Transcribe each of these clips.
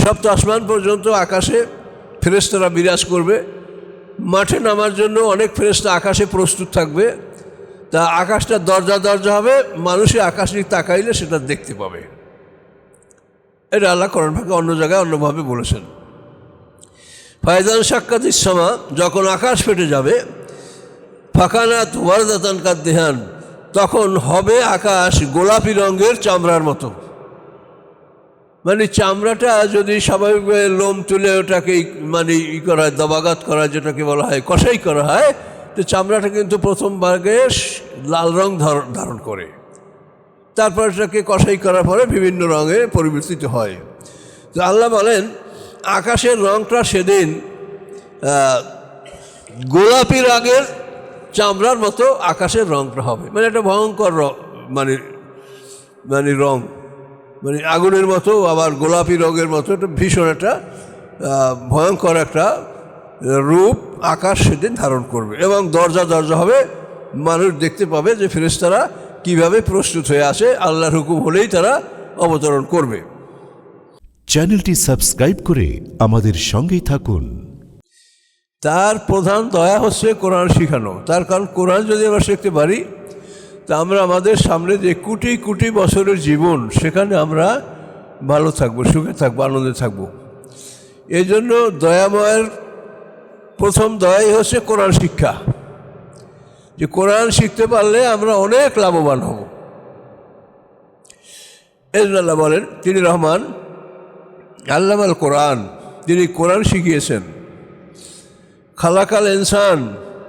সপ্ত আসমান পর্যন্ত আকাশে ফেরেশতারা বিরাজ করবে। মাঠে নামার জন্য অনেক ফেরেশতা আকাশে প্রস্তুত থাকবে। তা আকাশটা দরজা দরজা হবে, মানুষে আকাশে তাকাইলে সেটা দেখতে পাবে। এটা আল্লাহ কোরআন পাকে অন্য জায়গায় অন্যভাবে বলেছেন। ফায়দান সাক্ষাতিস সামা, যখন আকাশ ফেটে যাবে, ফাকানাত ওয়ারদাতান কাদ্দিহান, তখন হবে আকাশ গোলাপি রঙের চামড়ার মতো। মানে চামড়াটা যদি স্বাভাবিকভাবে লোম তুলে ওটাকে মানে করা হয়, দবাগাত করা, যেটাকে বলা হয় কষাই করা হয়, তো চামড়াটা কিন্তু প্রথম ভাগে লাল রং ধারণ করে, তারপর এটাকে কষাই করার পরে বিভিন্ন রঙে পরিবর্তিত হয়। তো আল্লাহ বলেন আকাশের রঙটা সেদিন গোলাপি রঙের চামড়ার মতো আকাশের রঙটা হবে। মানে একটা ভয়ঙ্কর মানে মানে রং, মানে আগুনের মতো, আবার গোলাপি রঙের মতো, একটা ভীষণ একটা ভয়ঙ্কর একটা রূপ আকাশ সেদিন ধারণ করবে। এবং দরজা দরজা হবে, মানুষ দেখতে পাবে যে ফেরেশতারা কিভাবে প্রস্তুত হয়ে আসে, আল্লাহর হুকুম হলেই তারা অবতরণ করবে। চ্যানেলটি সাবস্ক্রাইব করে আমাদের সঙ্গেই থাকুন। তার প্রধান দয়া হচ্ছে কোরআন শিখানো। তার কারণ কোরআন যদি আমরা শিখতে পারি, তা আমরা আমাদের সামনে যে কোটি কোটি বছরের জীবন, সেখানে আমরা ভালো থাকবো, সুখে থাকবো, আনন্দে থাকবো। এই জন্য দয়াময়ের প্রথম দয়াই হচ্ছে কোরআন শিক্ষা, যে কোরআন শিখতে পারলে আমরা অনেক লাভবান হব। এই জন্য আল্লাহ বলেন তিনি রহমান, আল্লামাল কোরআন, তিনি কোরআন শিখিয়েছেন। খালাকাল ইনসান,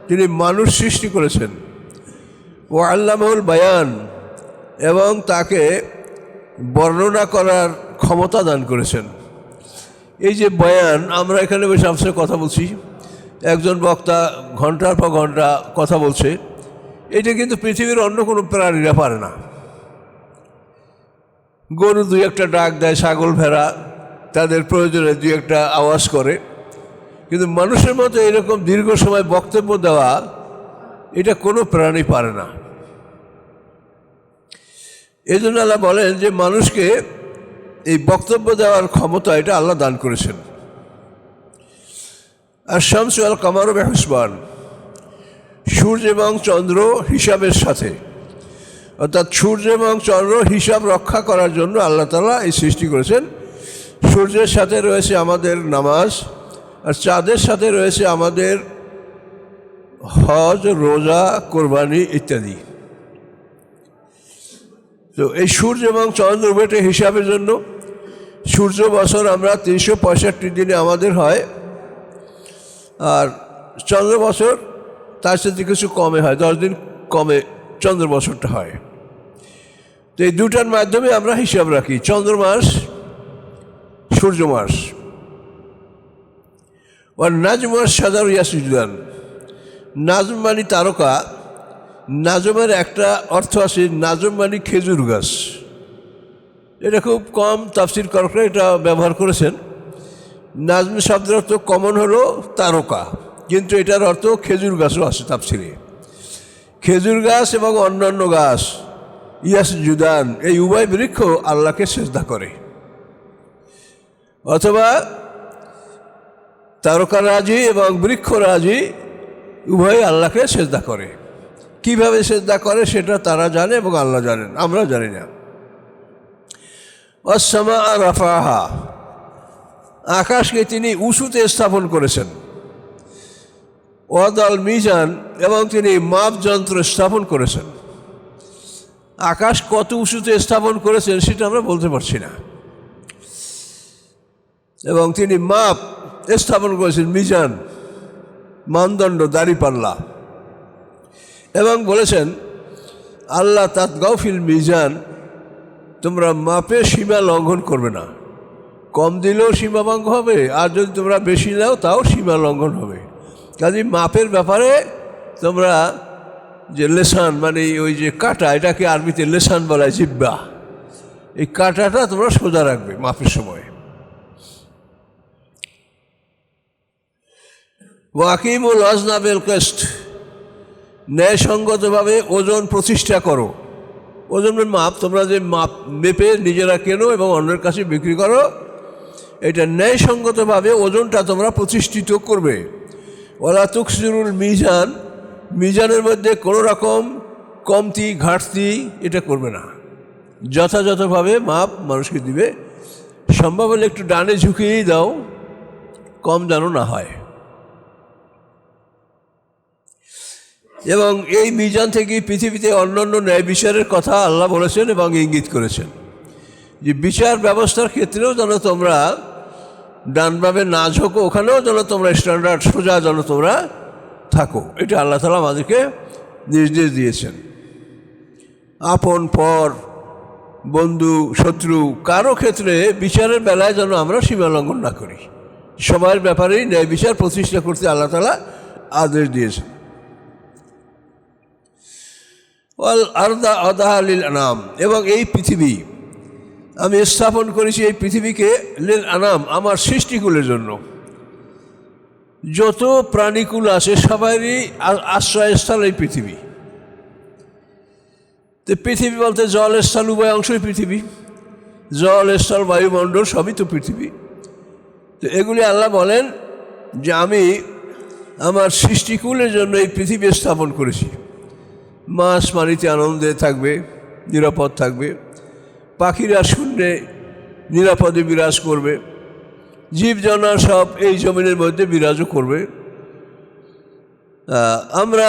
তিনি মানুষ সৃষ্টি করেছেন। ও আল্লামাহুল বায়ান, এবং তাকে বর্ণনা করার ক্ষমতা দান করেছেন। এই যে বয়ান, আমরা এখানে বসে আপনার কথা বলছি, একজন বক্তা ঘন্টার পর ঘন্টা কথা বলছে, এটা কিন্তু পৃথিবীর অন্য কোনো প্রাণীরা পারে না। গরু দুই একটা ডাক দেয়, ছাগল ভেড়া তাদের প্রয়োজনে দুই একটা আওয়াজ করে, কিন্তু মানুষের মতো এরকম দীর্ঘ সময় বক্তব্য দেওয়া এটা কোনো প্রাণী পারে না। এই জন্য আল্লাহ বলেন যে মানুষকে এই বক্তব্য দেওয়ার ক্ষমতা এটা আল্লাহ দান করেছেন। আর শামসু আল কামারু বিহিসবান, সূর্য এবং চন্দ্র হিসাবের সাথে, অর্থাৎ সূর্য এবং চন্দ্র হিসাব রক্ষা করার জন্য আল্লাহ তাআলা এই সৃষ্টি করেছেন। সূর্যের সাথে রয়েছে আমাদের নামাজ, আর চাঁদের সাথে রয়েছে আমাদের হজ, রোজা, কোরবানি ইত্যাদি। তো এই সূর্য এবং চন্দ্র উভয়টা হিসাবের জন্য সূর্য বছর আমরা 365 দিনে আমাদের হয়, আর চন্দ্র বছর তার সাথে কিছু কমে হয়, 10 দিন কমে চন্দ্র বছরটা হয়। তো এই দুটার মাধ্যমে আমরা হিসাব রাখি, চন্দ্র মাস, সূর্য মাস। আর নাজম সাদার ইয়াসুদান, নাজম মানে তারকা, নাজমের একটা অর্থ আছে, নাজম মানে খেজুর গাছ। এটা খুব কম তাফসির করকরা এটা ব্যবহার করেছেন। নাজম শব্দের অর্থ কমন হলো তারকা, কিন্তু এটার অর্থ খেজুর গাছও আছে তাফসিরে। খেজুর গাছ এবং অন্যান্য গাছ ইয়াসজুদান, এই উভয় বৃক্ষ আল্লাহকে সেজদা করে। অথবা তারকারাজি এবং বৃক্ষরাজি উভয় আল্লাহকে সেজদা করে। কিভাবে সেজদা করে সেটা তারা জানে এবং আল্লাহ জানেন, আমরা জানি না। আসসামা রাফাহা, আকাশকে তিনি উঁচুতে স্থাপন করেছেন। ওয়াদাল মিজান, এবং তিনি মাপ যন্ত্র স্থাপন করেছেন। আকাশ কত উঁচুতে স্থাপন করেছেন সেটা আমরা বলতে পারছি না। এবং তিনি মাপ স্থাপন করেছেন, মিজান মানদণ্ড, দাঁড়িপাল্লা। এবং বলেছেন আল্লাহ তাতগাও ফিল মিজান, তোমরা মাপে সীমা লঙ্ঘন করবে না। কম দিলেও সীমা ভঙ্গ হবে, আর যদি তোমরা বেশি নাও তাও সীমা লঙ্ঘন হবে। কাজে মাপের ব্যাপারে তোমরা যে লেসান, মানে ওই যে কাঁটা, এটাকে আরবিতে লেসান বলা হয়, জিব্বা, এই কাঁটাটা তোমরা সোজা রাখবে মাপের সময়। ওয়াকিমুল ওয়াজনা বিল কিসত, ন্যায়সঙ্গতভাবে ওজন প্রতিষ্ঠা করো। ওজনের মাপ তোমরা যে মাপ মেপে নিজেরা কেনো এবং অন্যের কাছে বিক্রি করো, এটা ন্যায়সঙ্গতভাবে ওজনটা তোমরা প্রতিষ্ঠিত করবে। ওয়ালা তুকসিরুল মিজান, মিজানের মধ্যে কোনো রকম কমতি ঘাটতি এটা করবে না, যথাযথভাবে মাপ মানুষকে দিবে। সম্ভব হলে একটু ডানে ঝুঁকিয়েই দাও, কম যেন না হয়। এবং এই মিজান থেকে পৃথিবীতে অন্যান্য ন্যায় বিচারের কথা আল্লাহ বলেছেন এবং ইঙ্গিত করেছেন যে বিচার ব্যবস্থার ক্ষেত্রেও যেন তোমরা ডানভাবে না ঝোঁকো, ওখানেও যেন তোমরা স্ট্যান্ডার্ড সোজা যেন তোমরা থাকো, এটা আল্লাহ তাআলা আমাদেরকে নির্দেশ দিয়েছেন। আপন পর, বন্ধু শত্রু, কারো ক্ষেত্রে বিচারের বেলায় যেন আমরা সীমা লঙ্ঘন না করি। সবার ব্যাপারেই ন্যায় বিচার প্রতিষ্ঠা করতে আল্লাহ তাআলা আদেশ দিয়েছেন। ওয়াল আরদা আদাহা লিল আনাম, এবং এই পৃথিবী আমি স্থাপন করেছি, এই পৃথিবীকে লিল আনাম, আমার সৃষ্টিকুলের জন্য। যত প্রাণীকুল আছে সবারই আশ্রয়স্থল এই পৃথিবী। তো পৃথিবী বলতে জল স্থল উভয় অংশই পৃথিবী, জল স্থল বায়ুমণ্ডল সবই তো পৃথিবী। তো এগুলি আল্লাহ বলেন যে আমি আমার সৃষ্টিকুলের জন্য এই পৃথিবী স্থাপন করেছি। মাছ পানিতে আনন্দে থাকবে, নিরাপদ থাকবে, পাখিরা শূন্যে নিরাপদে বিরাজ করবে, জীবজনা সব এই জমিনের মধ্যে বিরাজও করবে। আমরা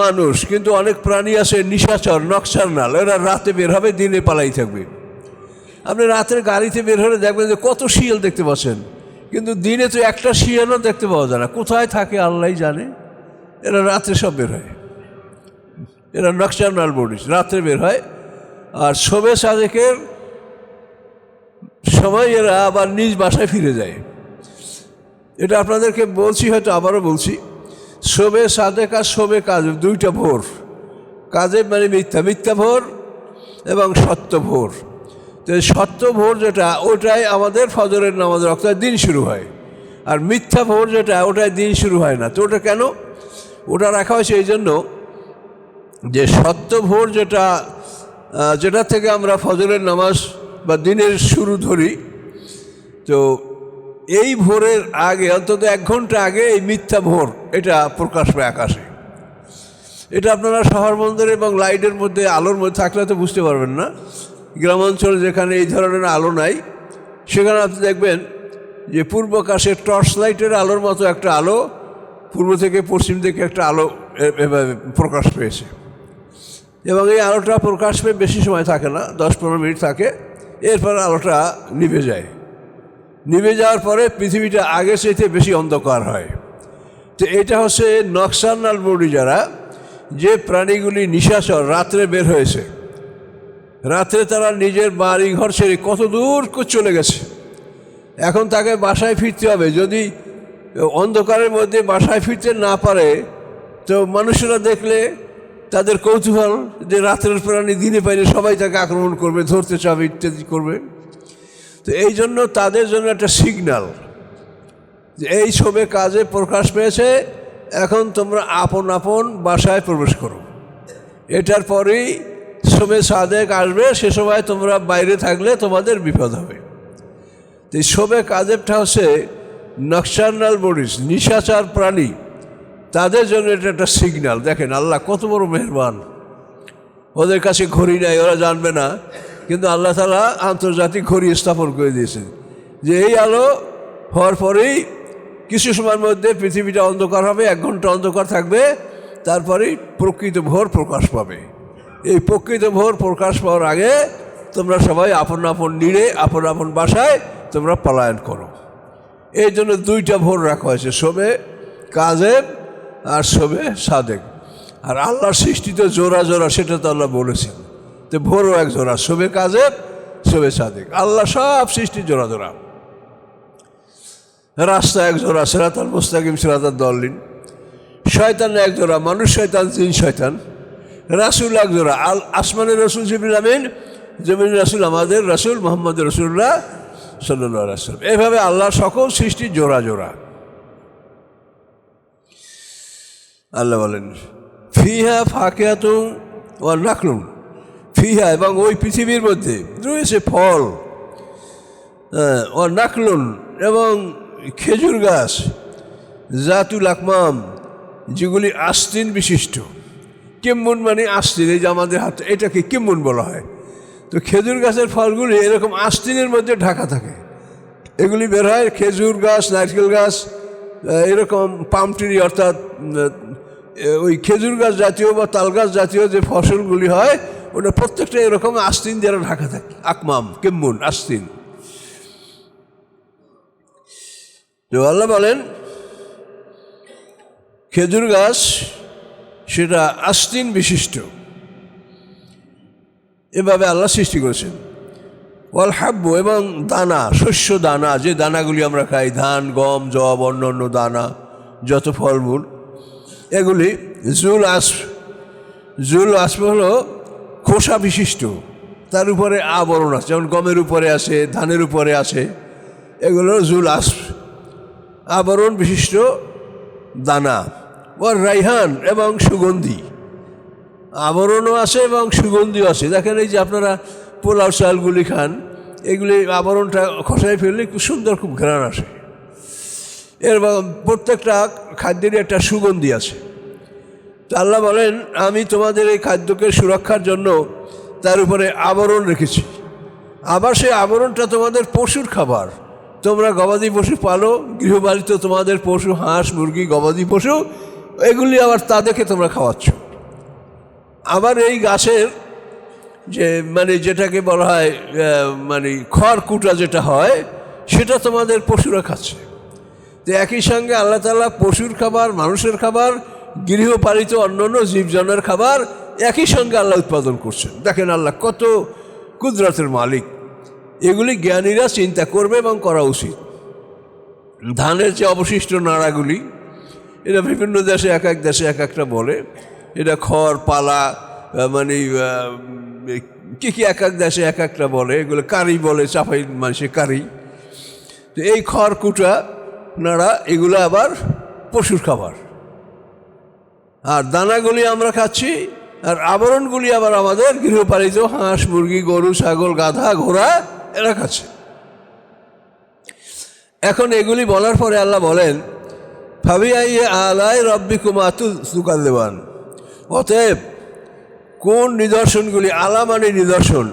মানুষ, কিন্তু অনেক প্রাণী আছে নিশাচর, নকশারনাল, এরা রাতে বের হবে, দিনে পালাই থাকবে। আপনি রাতের গাড়িতে বের হলে দেখবেন যে কত শিয়াল দেখতে পাচ্ছেন, কিন্তু দিনে তো একটা শিয়ালও দেখতে পাওয়া যায় না, কোথায় থাকে আল্লাহই জানে। এরা রাত্রে সব বের হয়, এরা নকশারনাল বডিস, রাত্রে বের হয়। আর শোবে সাদেকের সময় এরা আবার নিজ বাসায় ফিরে যায়। এটা আপনাদেরকে বলছি, হয়তো আবারও বলছি, শোবে সাদেক আর শোবে কাজেব দুইটা ভোর। কাজেব মানে মিথ্যা, মিথ্যা ভোর এবং সত্য ভোর। তো সত্য ভোর যেটা, ওটাই আমাদের ফজরের নামাজের ওয়াক্তে দিন শুরু হয়, আর মিথ্যা ভোর যেটা, ওটাই দিন শুরু হয় না। তো ওটা কেন ওটা রাখা হয়েছে? এই জন্য যে সত্য ভোর যেটা থেকে আমরা ফজরের নামাজ বা দিনের শুরু ধরি, তো এই ভোরের আগে অন্তত 1 ঘন্টা আগে এই মিথ্যা ভোর এটা প্রকাশ পায় আকাশে। এটা আপনারা শহর বন্দরে এবং লাইটের মধ্যে, আলোর মধ্যে থাকলে তো বুঝতে পারবেন না। গ্রামাঞ্চলে যেখানে এই ধরনের আলো নাই, সেখানে আপনি দেখবেন যে পূর্ব আকাশে টর্চ লাইটের আলোর মতো একটা আলো পূর্ব থেকে পশ্চিম থেকে একটা আলো এভাবে প্রকাশ পেয়েছে। এবং এই আলোটা প্রকাশ পেয়ে বেশি সময় থাকে না, 10-15 মিনিট থাকে, এরপর আলোটা নিভে যায়। নিভে যাওয়ার পরে পৃথিবীটা আগের চাইতে বেশি অন্ধকার হয়। তো এটা হচ্ছে নকশারনাল বডি, যারা, যে প্রাণীগুলি নিশাচর, রাত্রে বের হয়েছে, রাত্রে তারা নিজের বাড়ি ঘর ছেড়ে কত দূর চলে গেছে, এখন তাকে বাসায় ফিরতে হবে। যদি অন্ধকারের মধ্যে বাসায় ফিরতে না পারে, তো মানুষেরা দেখলে তাদের কৌতূহল যে রাত্রের প্রাণী দিনে পাইলে সবাই তাকে আক্রমণ করবে, ধরতে চাবে, ইত্যাদি করবে। তো এই জন্য তাদের জন্য একটা সিগন্যাল যে এই সবে কাজে প্রকাশ পেয়েছে, এখন তোমরা আপন আপন বাসায় প্রবেশ করো। এটার পরেই সবে সাদেক আসবে, সে সময় তোমরা বাইরে থাকলে তোমাদের বিপদ হবে। তো এই সবে কাজেবটা হচ্ছে নকশারনাল বডিস, নিশাচার প্রাণী, তাদের জন্য এটা একটা সিগন্যাল। দেখেন আল্লাহ কত বড় মেহেরবান। ওদের কাছে ঘড়ি নাই, ওরা জানবে না, কিন্তু আল্লাহ তাআলা আন্তর্জাতিক ঘড়ি স্থাপন করে দিয়েছেন যে এই আলো হওয়ার পরেই কিছু সময়ের মধ্যে পৃথিবীটা অন্ধকার হবে, 1 ঘন্টা অন্ধকার থাকবে, তারপরেই প্রকৃত ভোর প্রকাশ পাবে। এই প্রকৃত ভোর প্রকাশ পাওয়ার আগে তোমরা সবাই আপন আপন নিড়ে আপন আপন বাসায় তোমরা পলায়ন করো। এই জন্য 2টা ভোর রাখা হয়েছে, শোবে কাজেব আর শোবে সাদেক। আর আল্লাহর সৃষ্টি তো জোড়া জোড়া, সেটা তো আল্লাহ বলেছেন। তো ভোরও 1 জোড়া, শোবে কাজেব শোবে সাদেক। আল্লাহ সব সৃষ্টি জোড়া জোড়া। রাস্তা 1 জোড়া, সিরাতাল মুস্তাকিম সিরাতাল দল্লিন। শয়তান 1 জোড়া, মানুষ শয়তান, জিন শয়তান। রাসূল 1 জোড়া, আসমানের রসুল জিবরিল আমিন, জমিনের রাসূল আমাদের রাসূল মুহাম্মদ রাসূলুল্লাহ সাল্লাল্লাহু আলাইহি ওয়াসাল্লাম। এভাবে আল্লাহ সকল সৃষ্টি জোড়া জোড়া। আল্লাহ বলেন ফিহা ফাকিহাতুন ওয়া নাখলুন, ফিহা এবং ওই পৃথিবীর মধ্যে রয়েছে ফল, ও নাকলুন এবং খেজুর গাছ, জাতুল আকমাম যেগুলি আস্তিন বিশিষ্ট। কিম্বুন মানে আস্তিন, এই যে আমাদের হাতে এটাকে কিম্বুন বলা হয়। তো খেজুর গাছের ফলগুলি এরকম আস্তিনের মধ্যে ঢাকা থাকে, এগুলি বের হয়। খেজুর গাছ, নারকেল গাছ, এরকম পাম ট্রি অর্থাৎ ওই খেজুর গাছ জাতীয় বা তাল গাছ জাতীয় যে ফসলগুলি হয় ওটা প্রত্যেকটা এরকম আস্তিন দ্বারা ঢাকা থাকে। আকমাম, কিম্বুন, আস্তিন। তো আল্লাহ বলেন খেজুর গাছ সেটা আস্তিন বিশিষ্ট, এভাবে আল্লাহ সৃষ্টি করেছেন। ওয়াল হাব্বু এবং দানা, শস্য দানা, যে দানাগুলি আমরা খাই, ধান, গম, জব, অন্য অন্য দানা, যত ফলমূল, এগুলি জুল আসফ। জুল আসফ হলো খোসা বিশিষ্ট, তার উপরে আবরণ আছে, যেমন গমের উপরে আছে, ধানের উপরে আছে, এগুলো জুল আসফ, আবরণ বিশিষ্ট দানা। ও রাইহান এবং সুগন্ধি, আবরণও আছে এবং সুগন্ধিও আছে। দেখেন এই যে আপনারা পোলাও চালগুলি খান, এগুলি আবরণটা খসায় ফেললে খুব সুন্দর, খুব ঘ্রাণ আসে। এর প্রত্যেকটা খাদ্যেরই একটা সুগন্ধি আছে। তো আল্লাহ বলেন আমি তোমাদের এই খাদ্যকে সুরক্ষার জন্য তার উপরে আবরণ রেখেছি। আবার সেই আবরণটা তোমাদের পশুর খাবার, তোমরা গবাদি পশু পালো, গৃহপালিত তোমাদের পশু, হাঁস, মুরগি, গবাদি পশু, এগুলি আবার তাদেরকে তোমরা খাওয়াচ্ছ। আবার এই গাছের যে মানে যেটাকে বলা হয় মানে খড়কুটা যেটা হয়, সেটা তোমাদের পশুরা খাচ্ছে। তো একই সঙ্গে আল্লাহ তাআলা পশুর খাবার, মানুষের খাবার, গৃহপালিত অন্যান্য জীবজনের খাবার একই সঙ্গে আল্লাহ উৎপাদন করছেন। দেখেন আল্লাহ কত কুদরতের মালিক। এগুলি জ্ঞানীরা চিন্তা করবে এবং করা উচিত। ধানের যে অবশিষ্ট নাড়াগুলি, এটা বিভিন্ন দেশে এক এক দেশে এক একটা বলে, এটা খড় পালা মানে কী কী এক এক দেশে এক একটা বলে, এগুলো কারি বলে, চাপাই মানুষের কারি। তো এই খড়কুটা নাড়া এগুলো আবার পশুর খাবার, আর দানাগুলি আমরা খাচ্ছি, আর আবরণগুলি আবার আমাদের গৃহপালিত হাঁস, মুরগি, গরু, ছাগল, গাধা, ঘোড়া এরা খাচ্ছে। এখন এগুলি বলার পরে আল্লাহ বলেন ফাবিআই আলাই রব্বিকুমা তুকাল্লিবান, অতএব কোন নিদর্শনগুলি, আলা মানে নিদর্শন,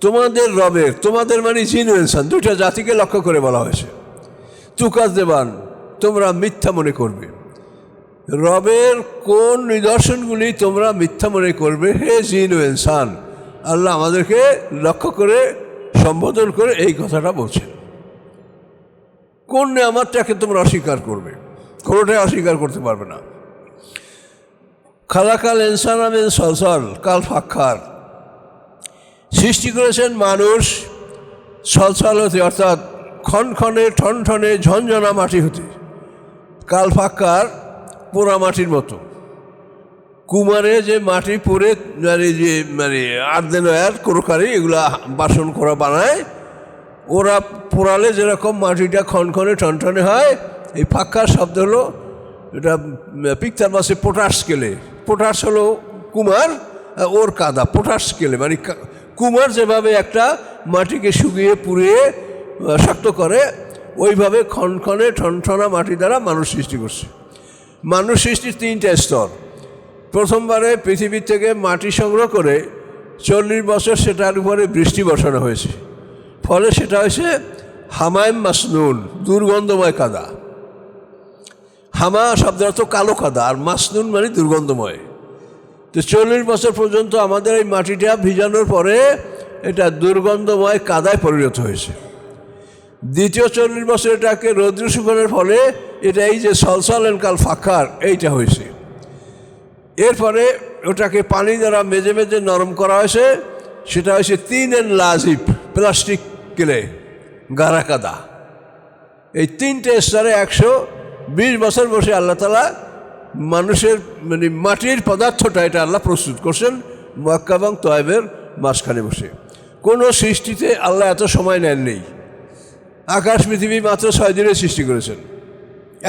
তোমাদের রবের, তোমাদের মানে জিন ও ইনসান, দুইটা জাতিকে লক্ষ্য করে বলা হয়েছে। তুকাজ্জিবান, তোমরা মিথ্যা মনে করবে। রবের কোন নিদর্শনগুলি তোমরা মিথ্যা মনে করবে হে জিন ও ইনসান? আল্লাহ আমাদেরকে লক্ষ্য করে সম্বোধন করে এই কথাটা বলছেন। কোন নেয়ামতটাকে তোমরা অস্বীকার করবে? কোনোটাই অস্বীকার করতে পারবে না। খালাকাল ইনসান মিন সলসল কাল ফাক্খার, সৃষ্টি করেছেন মানুষ সলসল হতে, অর্থাৎ ক্ষণক্ষণে ঠনঠনে ঝনঝনা মাটি হতে, কাল ফাক্কার পোড়া মাটির মতো। কুমারে যে মাটি পুড়ে যে মানে আর্দেনয়ার কোরকারি এগুলা বাসন করা বানায়, ওরা পোড়ালে যেরকম মাটিটা ক্ষণক্ষণে ঠনঠনে হয়, এই ফাক্কার শব্দ হলো, এটা পিকচার মাসে পোটাশ স্কেলে, পোটাশ হলো কুমার, ওর কাদা পোটাশ স্কেলে, মানে কুমার যেভাবে একটা মাটিকে শুকিয়ে পুড়িয়ে শক্ত করে, ওইভাবে ক্ষণক্ষণে ঠনঠনা মাটি দ্বারা মানুষ সৃষ্টি করছে। মানুষ সৃষ্টির তিনটা স্তর। প্রথমবারে পৃথিবীর থেকে মাটি সংগ্রহ করে 40 বছর সেটার উপরে বৃষ্টি বসানো হয়েছে, ফলে সেটা হয়েছে হামায়ম মাসনুন, দুর্গন্ধময় কাদা। হামা শব্দের অর্থ কালো কাদা, আর মাসনুন মানে দুর্গন্ধময়। তো 40 বছর পর্যন্ত আমাদের এই মাটিটা ভিজানোর পরে এটা দুর্গন্ধময় কাদায় পরিণত হয়েছে। দ্বিতীয় 40 বছর এটাকে রৌদ্র শুকানোর ফলে এটা এই যে সলসল কাল ফাক্কার এইটা হয়েছে। এরপরে ওটাকে পানি দ্বারা মেজে মেজে নরম করা হয়েছে, সেটা হয়েছে 3 লাজিব, প্লাস্টিক কেলে, গাঢ়া কাদা। এই তিনটে স্তরে 120 বছর বসে আল্লাহ তাআলা মানুষের মানে মাটির পদার্থটা এটা আল্লাহ প্রস্তুত করছেন মক্কা এবং তয়েবের মাঝখানে বসে। কোনো সৃষ্টিতে আল্লাহ এত সময় নেননি। আকাশ পৃথিবী মাত্র 6 দিনে সৃষ্টি করেছেন,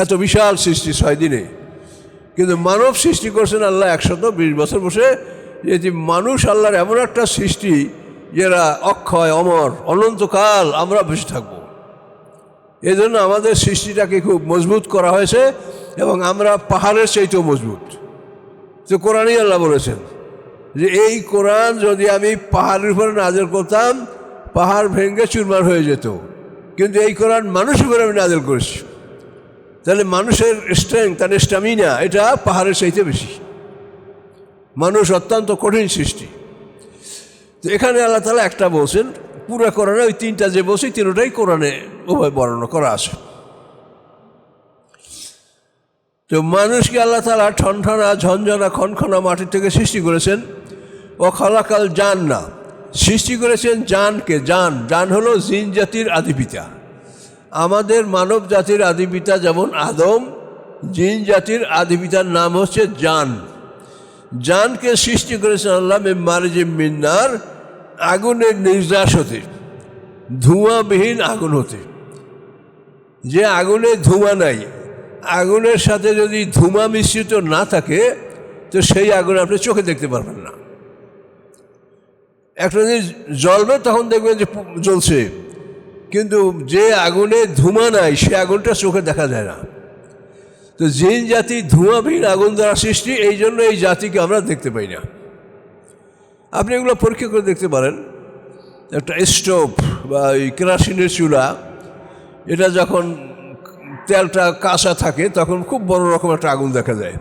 এত বিশাল সৃষ্টি 6 দিনে। কিন্তু মানব সৃষ্টি করছেন আল্লাহ 120 বছর বসে। যে মানুষ আল্লাহর এমন একটা সৃষ্টি, এরা অক্ষয় অমর অনন্তকাল আমরা বেঁচে থাকবো। এই জন্য আমাদের সৃষ্টিটাকে খুব মজবুত করা হয়েছে এবং আমরা পাহাড়ের চাইতেও মজবুত। তো কোরআনই আল্লাহ বলেছেন যে এই কোরআন যদি আমি পাহাড়ের উপরে নাযিল করতাম পাহাড় ভেঙে চুরমার হয়ে যেত, কিন্তু এই কোরআন মানুষের উপরে আমি নাযিল করেছি। তাহলে মানুষের স্ট্রেংথ আর স্ট্যামিনা এটা পাহাড়ের চাইতে বেশি। মানুষ অত্যন্ত কঠিন সৃষ্টি। তো এখানে আল্লাহ তাআলা একটা বলছেন, পুরো কোরআনে ওই তিনটা যে বলছি তিনটাই কোরআনে উভয় বর্ণনা করা আছে। তো মানুষকে আল্লাহ তাআলা ঠনঠনা ঝনঝনা খনখনা মাটির থেকে সৃষ্টি করেছেন। ও খালাকাল জান না, সৃষ্টি করেছেন জানকে। জান হলো জিন জাতির আদিপিতা। আমাদের মানব জাতির আদিপিতা যেমন আদম, জিন জাতির আদিপিতার নাম হচ্ছে জান। জানকে সৃষ্টি করেছেন আল্লাহ মারিজিম মিন্নার, আগুনের নির্যাস হতে, ধোঁয়াবিহীন আগুন হতে। যে আগুনে ধোঁয়া নাই, আগুনের সাথে যদি ধোঁয়া মিশ্রিত না থাকে তো সেই আগুন আপনি চোখে দেখতে পারবেন না। একটা জিনিস জ্বলবে তখন দেখবেন যে জ্বলছে, কিন্তু যে আগুনে ধোঁয়া নাই সে আগুনটা চোখে দেখা যায় না। তো জিন জাতি ধোঁয়াবিহীন আগুন দ্বারা সৃষ্টি, এই জন্য এই জাতিকে আমরা দেখতে পাই না। আপনি এগুলো পরীক্ষা করে দেখতে পারেন। একটা স্টোভ বা এই কেরোসিনের চুলা, এটা যখন তেলটা কাঁচা থাকে তখন খুব বড় রকম একটা আগুন দেখা যায়,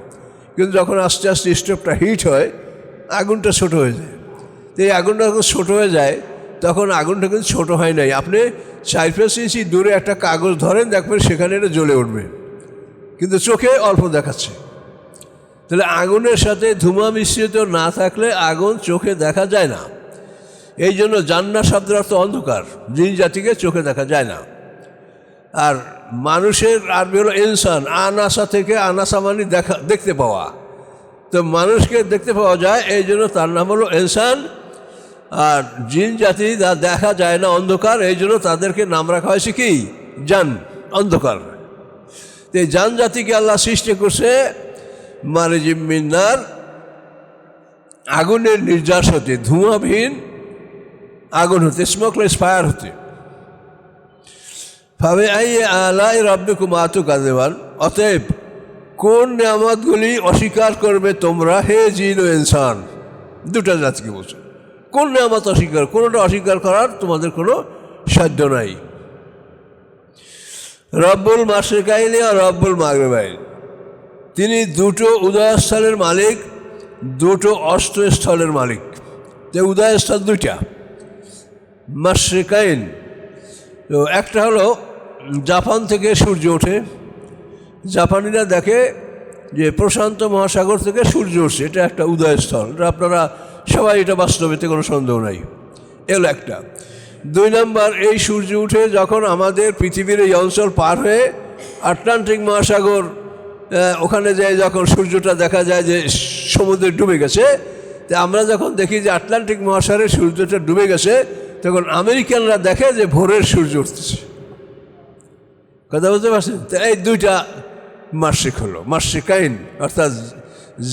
কিন্তু যখন আস্তে আস্তে স্টোভটা হিট হয় আগুনটা ছোট হয়ে যায়। তো এই আগুনটা যখন ছোটো হয়ে যায় তখন আগুনটা কিন্তু ছোটো হয় নাই। আপনি 4-5 ইঞ্চি দূরে একটা কাগজ ধরেন, দেখবেন সেখানে এটা জ্বলে উঠবে, কিন্তু চোখে অল্প দেখাচ্ছে। তাহলে আগুনের সাথে ধোঁয়া মিশ্রিত না থাকলে আগুন চোখে দেখা যায় না। এই জন্য জান্নাত শব্দের অর্থ অন্ধকার, জিন জাতিকে চোখে দেখা যায় না। আর মানুষের আরবি হলো ইনসান, আনাসা থেকে আনাসা মানে দেখতে পাওয়া। তো মানুষকে দেখতে পাওয়া যায়, এই জন্য তার নাম হলো ইনসান। আর জিন জাতি যা দেখা যায় না, অন্ধকার, এই জন্য তাদেরকে নাম রাখা হয়েছে কি জান, অন্ধকার। তো এই জান জাতিকে আল্লাহ সৃষ্টি করছে মারিজিম মিন্নার, আগুনের নির্যাস হতে, ধোঁয়াবিহীন আগুন হতে, স্মোকলেস ফায়ার হতে। ভাবে আই আলাই রাব্বিকুম তুকাযিবান, অতএব কোন নিয়ামতগুলি অস্বীকার করবে তোমরা হে জিন ও ইনসান। দুটা জাতিকে বলছে কোন নিয়ামত অস্বীকার, কোনোটা অস্বীকার করার তোমাদের কোনো সাধ্য নাই। রব্বুল মাশরিকাইনি আর রব্বুল মাগরিবাইন, তিনি দুটো উদয়স্থলের মালিক, দুটো অস্তস্থলের মালিক। যে উদয়স্থল দুইটা, মাশরিকাইন। তো একটা হলো জাপান থেকে সূর্য ওঠে, জাপানিরা দেখে যে প্রশান্ত মহাসাগর থেকে সূর্য উঠছে, এটা একটা উদয়স্থল। এটা আপনারা সবাই এটা বাস্তবেতে কোনো সন্দেহ নাই, এলো একটা। 2 নম্বর, এই সূর্য উঠে যখন আমাদের পৃথিবীর এই অঞ্চল পার হয়ে আটলান্টিক মহাসাগর ওখানে যায়, যখন সূর্যটা দেখা যায় যে সমুদ্রে ডুবে গেছে, তো আমরা যখন দেখি যে আটলান্টিক মহাসাগরে সূর্যটা ডুবে গেছে, তখন আমেরিকানরা দেখে যে ভোরের সূর্য উঠতেছে। কথা বলতে পারছেন? তো এই দুইটা মাসিক হলো, মাসিকাইন, অর্থাৎ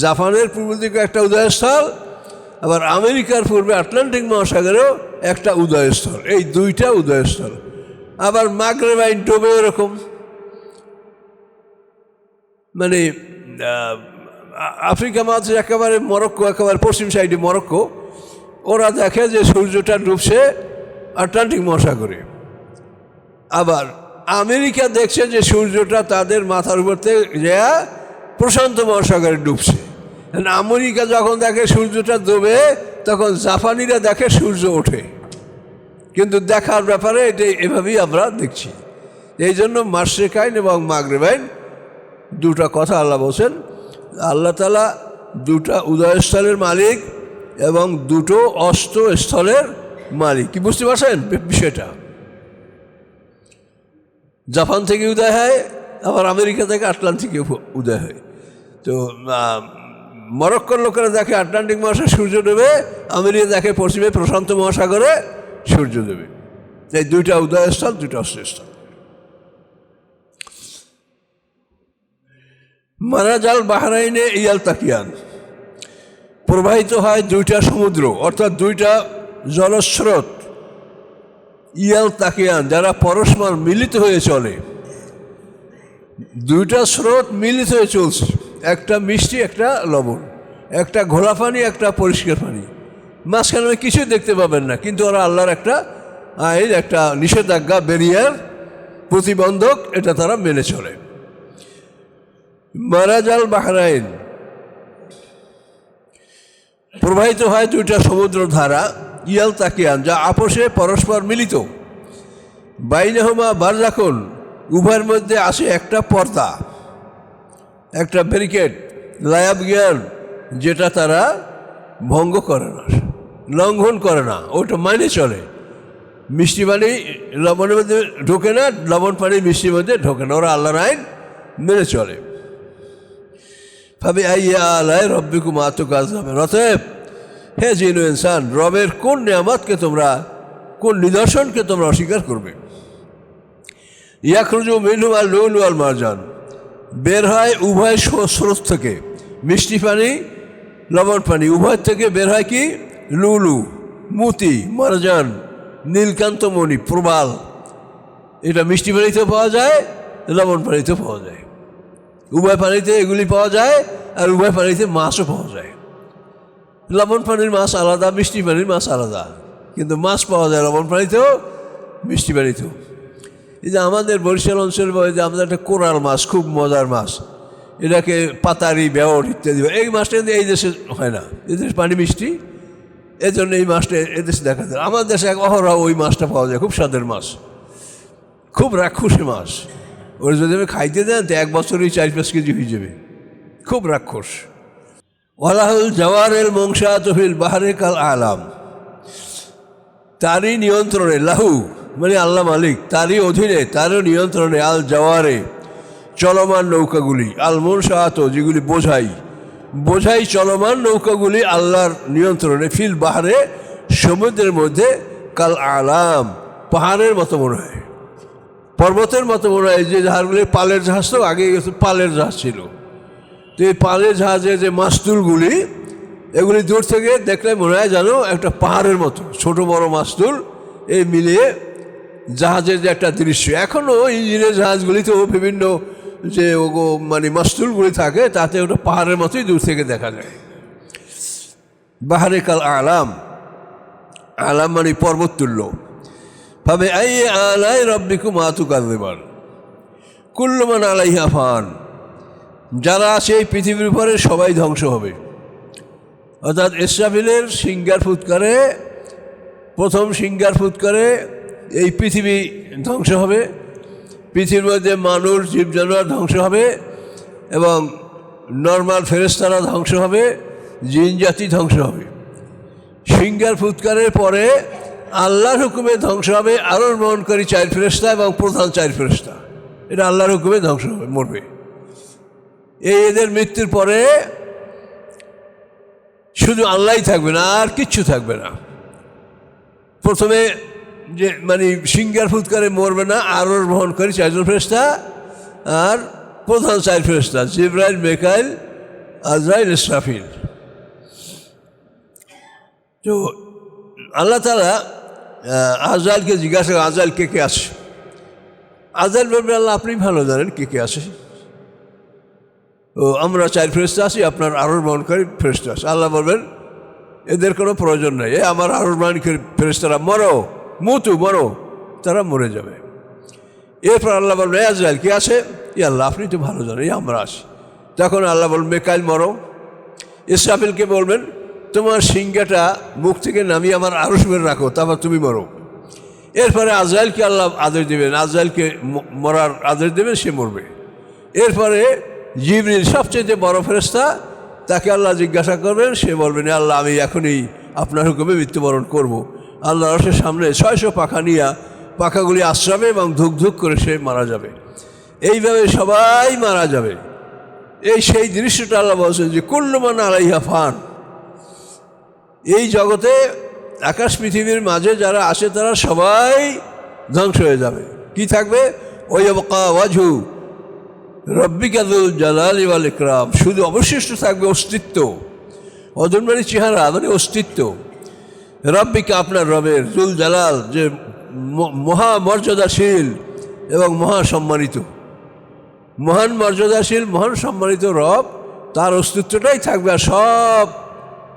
জাপানের পূর্ব দিকে একটা উদয়স্থল, আবার আমেরিকার পূর্বে আটলান্টিক মহাসাগরেও একটা উদয়স্থল। এই দুইটা উদয়স্থল। আবার মাগরেবাইন ডোবে এরকম, মানে আফ্রিকা মহাদেশে একেবারে মরক্কো, একেবারে পশ্চিম সাইডে মরক্কো, ওরা দেখে যে সূর্যটা ডুবছে আটলান্টিক মহাসাগরে। আবার আমেরিকা দেখছে যে সূর্যটা তাদের মাথার উপর থেকে যা প্রশান্ত মহাসাগরে ডুবছে। আমেরিকা যখন দেখে সূর্যটা ডুবে, তখন জাপানিরা দেখে সূর্য ওঠে। কিন্তু দেখার ব্যাপারে এটা এভাবেই আমরা দেখছি। এই জন্য মাশরিকাইন এবং মাগরিবাইন দুটা কথা আল্লাহ বলছেন। আল্লাহ তাআলা দুটা উদয়স্থলের মালিক এবং দুটো অস্তস্থলের মালিক। কি বুঝতে পারছেন বিষয়টা? জাপান থেকে উদয় হয়, আবার আমেরিকা থেকে আটলান্টিকে উদয় হয়। তো মরক্কোর লোকেরা দেখে আটলান্টিক মহাসাগরে সূর্য ডুবে, আমেরিকা দেখে পশ্চিমে প্রশান্ত মহাসাগরে সূর্য ডুবে। এই দুইটা উদয়স্থল, দুইটা অস্তস্থল। মারাজাল বাহরাইনে ইয়াল তাকিয়ান, প্রবাহিত হয় দুইটা সমুদ্র, অর্থাৎ দুইটা জলস্রোত, ইয়াল তাকিয়ান, যারা পরস্পর মিলিত হয়ে চলে। দুইটা স্রোত মিলিত হয়ে চলছে, একটা মিষ্টি একটা লবণ, একটা ঘোলা পানি একটা পরিষ্কার পানি, মাঝখানে কিছুই দেখতে পাবেন না, কিন্তু ওরা আল্লাহর একটা আইন, একটা নিষেধাজ্ঞা, ব্যারিয়ার, প্রতিবন্ধক, এটা তারা মেনে চলে। মারাজাল বাহরাইন, প্রবাহিত হয় দুইটা সমুদ্র ধারা, ইয়াল তাকিয়ান, যা আপোষে পরস্পর মিলিত। বাইনাহুমা বারজাকুন, উভয়ের মধ্যে আসে একটা পর্দা, একটা ব্যারিকেড, লায়াব জ্ঞান, যেটা তারা ভঙ্গ করে না, লঙ্ঘন করে না, ওটা মানে চলে। মিষ্টি পানি লবণের মধ্যে ঢোকে না, লবণ পানি মিষ্টির মধ্যে ঢোকে না, ওরা আল্লাহর আইন মেনে চলে। ভাবে আইয়া আলাই রব্বিকুম আতুকাযাবেন, অতএব হে জিন ও ইনসান, রবের কোন নিয়ামতকে তোমরা, কোন নিদর্শনকে তোমরা অস্বীকার করবে। ইয়াখরুজু মিনহু আল লুলু আল মারজান, বের হয় উভয় স্রোত থেকে, মিষ্টি পানি লবণ পানি উভয় থেকে বের হয় কি, লুলু, মুতি, মারজান, নীলকান্ত মণি, প্রবাল। এটা মিষ্টি পানিতেও পাওয়া যায়, লবণ পানিতেও পাওয়া যায়, উভয় পানিতে এগুলি পাওয়া যায়, আর উভয় পানিতে মাছও পাওয়া যায়। লবণ পানির মাছ আলাদা, মিষ্টি পানির মাছ আলাদা, কিন্তু মাছ পাওয়া যায় লবণ পানিতেও মিষ্টি পানিতেও। এই যে আমাদের বরিশাল অঞ্চলের যে আমাদের একটা কোরাল মাছ, খুব মজার মাছ, এটাকে পাতারি, বেওর ইত্যাদি, এই মাছটা কিন্তু এই দেশে হয় না, এদেশে পানি মিষ্টি, এই জন্য এই মাছটা এদেশে দেখা যায়। আমার দেশে এক অহরহ ওই মাছটা পাওয়া যায়, খুব স্বাদের মাছ, খুব রাক্ষসী মাছ। ওর যদি আমি খাইতে দেন তো 1 বছরই 4-5 কেজি হয়ে যাবে, খুব রাক্ষস। ওয়ালাহুল জাওয়ারেল মুনশাআতুফিল বাহরি কাল আলাম, তারই নিয়ন্ত্রণে, লাহু মানে আল্লাহ মালিক, তারই অধীনে, তারও নিয়ন্ত্রণে, আল জাওয়ারে চলমান নৌকাগুলি, আল মুনশাআত যেগুলি বোঝাই চলমান নৌকাগুলি আল্লাহর নিয়ন্ত্রণে, ফিল বাহারে সমুদ্রের মধ্যে, কাল আলাম পাহাড়ের মতো মনে হয়, পর্বতের মতো মনে হয়। যে জাহাজগুলি পালের জাহাজ, তো আগে পালের জাহাজ ছিল, তো এই পালের জাহাজের যে মাস্তুলগুলি, এগুলি দূর থেকে দেখলে মনে হয় যেন একটা পাহাড়ের মতো, ছোট বড় মাস্তুল এই মিলিয়ে জাহাজের যে একটা দৃশ্য। এখনও ইঞ্জিনের জাহাজগুলিতেও বিভিন্ন যে মানে মাস্তুলগুলি থাকে, তাতে ওটা পাহাড়ের মতোই দূর থেকে দেখা যায়। বাহারে কাল আলাম, আলাম মানে পর্বত তুল্য। ভাবে আই আলাই রব্বিকুম আতুকাযাবান, কুল্লু মান আলাইহা ফান, যারা আছে এই পৃথিবীর উপরে সবাই ধ্বংস হবে। অর্থাৎ ইসরাফিলের সিঙ্গার ফুৎকারে, প্রথম সিঙ্গার ফুৎকারে এই পৃথিবী ধ্বংস হবে, পৃথিবীর মধ্যে মানুষ, জীব জানোয়ার ধ্বংস হবে, এবং নর্মাল ফেরেশতারা ধ্বংস হবে, জিন জাতি ধ্বংস হবে। সিঙ্গার ফুৎকারের পরে আল্লাহর হুকুমে ধ্বংস হবে আরোহণকারী 4 ফেরেশতা এবং প্রধান 4 ফেরেশতা, এটা আল্লাহর হুকুমে ধ্বংস হবে, মরবে। এদের মৃত্যুর পরে শুধু আল্লাহই থাকবে না, আর কিচ্ছু থাকবে না। প্রথমে যে মানে সিঙ্গার ফুৎকারে মরবে না আরোহণকারী 4 জন ফেরেশতা আর প্রধান 4 ফেরেশতা, জিবরাইল, মিকাইল, আজরাইল, ইসরাফিল। তো আল্লাহ তাআলা আজরাইলকে জিজ্ঞাসা করে, আজরাইল কে কে আছে? আজরাইল বলবে, আল্লাহ আপনি ভালো জানেন কে কে আছে। ও আমরা 4 ফেরেশতা আছি, আপনার আরোহণকারী ফেরেশতা আছে। আল্লাহ বলবেন, এদের কোনো প্রয়োজন নেই, আমার আরোহণকারী ফেরেশতারা মরো, মরো, তারা মরে যাবে। এরপর আল্লাহ বলবেন, আজরাইল কে আছে? আল্লাহ আপনি তো ভালো জানেন, আমরা আছি। তখন আল্লাহ বলবেন, মিকাইল মরো। ইসরাফিলকে বলবেন, তোমার সিংহাটা মুখ থেকে নামিয়ে আমার আরশ মেরে রাখো, তারপর তুমি মরো। এরপরে আজরাইলকে আল্লাহ আদেশ দেবেন, আজরাইলকে মরার আদেশ দেবেন, সে মরবে। এরপরে জিবরিল, সবচেয়ে বড় ফেরেশতা, তাকে আল্লাহ জিজ্ঞাসা করবেন, সে বলবেন, আল্লাহ আমি এখনই আপনার হুকুমে মৃত্যুবরণ করব। আল্লাহ আরশের সামনে 600 পাখা নিয়ে পাখাগুলি আশ্রাবে এবং ধুক ধুক করে সে মারা যাবে। এইভাবে সবাই মারা যাবে। এই সেই দৃশ্যটা আল্লাহ বলছেন যে কুল্লু মান আলাইহা ফান, এই জগতে আকাশ পৃথিবীর মাঝে যারা আসে তারা সবাই ধ্বংস হয়ে যাবে। কি থাকবে? ওয়াইয়াবকা ওয়াজহু রব্বিকা যুল জালালি ওয়াল ইকরাম, শুধু অবশিষ্ট থাকবে অস্তিত্ব। অদম্য মানে চেহারা, মানে অস্তিত্ব। রব্বিকা আপনার রবের, জুল জালাল যে মহা মর্যাদাশীল এবং মহা সম্মানিত, মহান মর্যাদাশীল মহান সম্মানিত রব, তার অস্তিত্বটাই থাকবে আর সব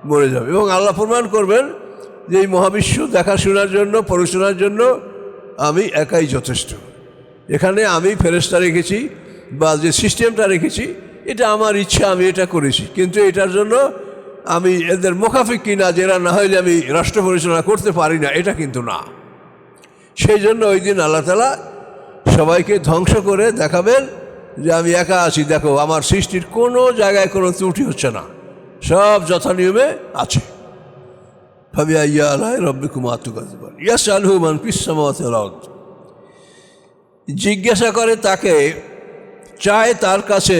মরে যাবে। এবং আল্লাহ প্রমাণ করবেন যে এই মহাবিশ্ব দেখাশোনার জন্য পরিচালনার জন্য আমি একাই যথেষ্ট। এখানে আমি ফেরেশতা রেখেছি বা যে সিস্টেমটা রেখেছি এটা আমার ইচ্ছা, আমি এটা করেছি, কিন্তু এটার জন্য আমি এদের মুখাফিক কিনা যে এরা না হইলে আমি রাষ্ট্র পরিচালনা করতে পারি না, এটা কিন্তু না। সেই জন্য ওই দিন আল্লাহ তাআলা সবাইকে ধ্বংস করে দেখাবেন যে আমি একা আছি, দেখো আমার সৃষ্টির কোনো জায়গায় কোনো ত্রুটি হচ্ছে না, সব যথানিয়মে আছে। ফাবিআইয়ি আলাই রাব্বিকুমা তুকাযিবান ইয়াসআলুহু মান ফিস সামাওয়াতি ওয়াল আরদ, জিজ্ঞাসা করে তাকে, চায় তার কাছে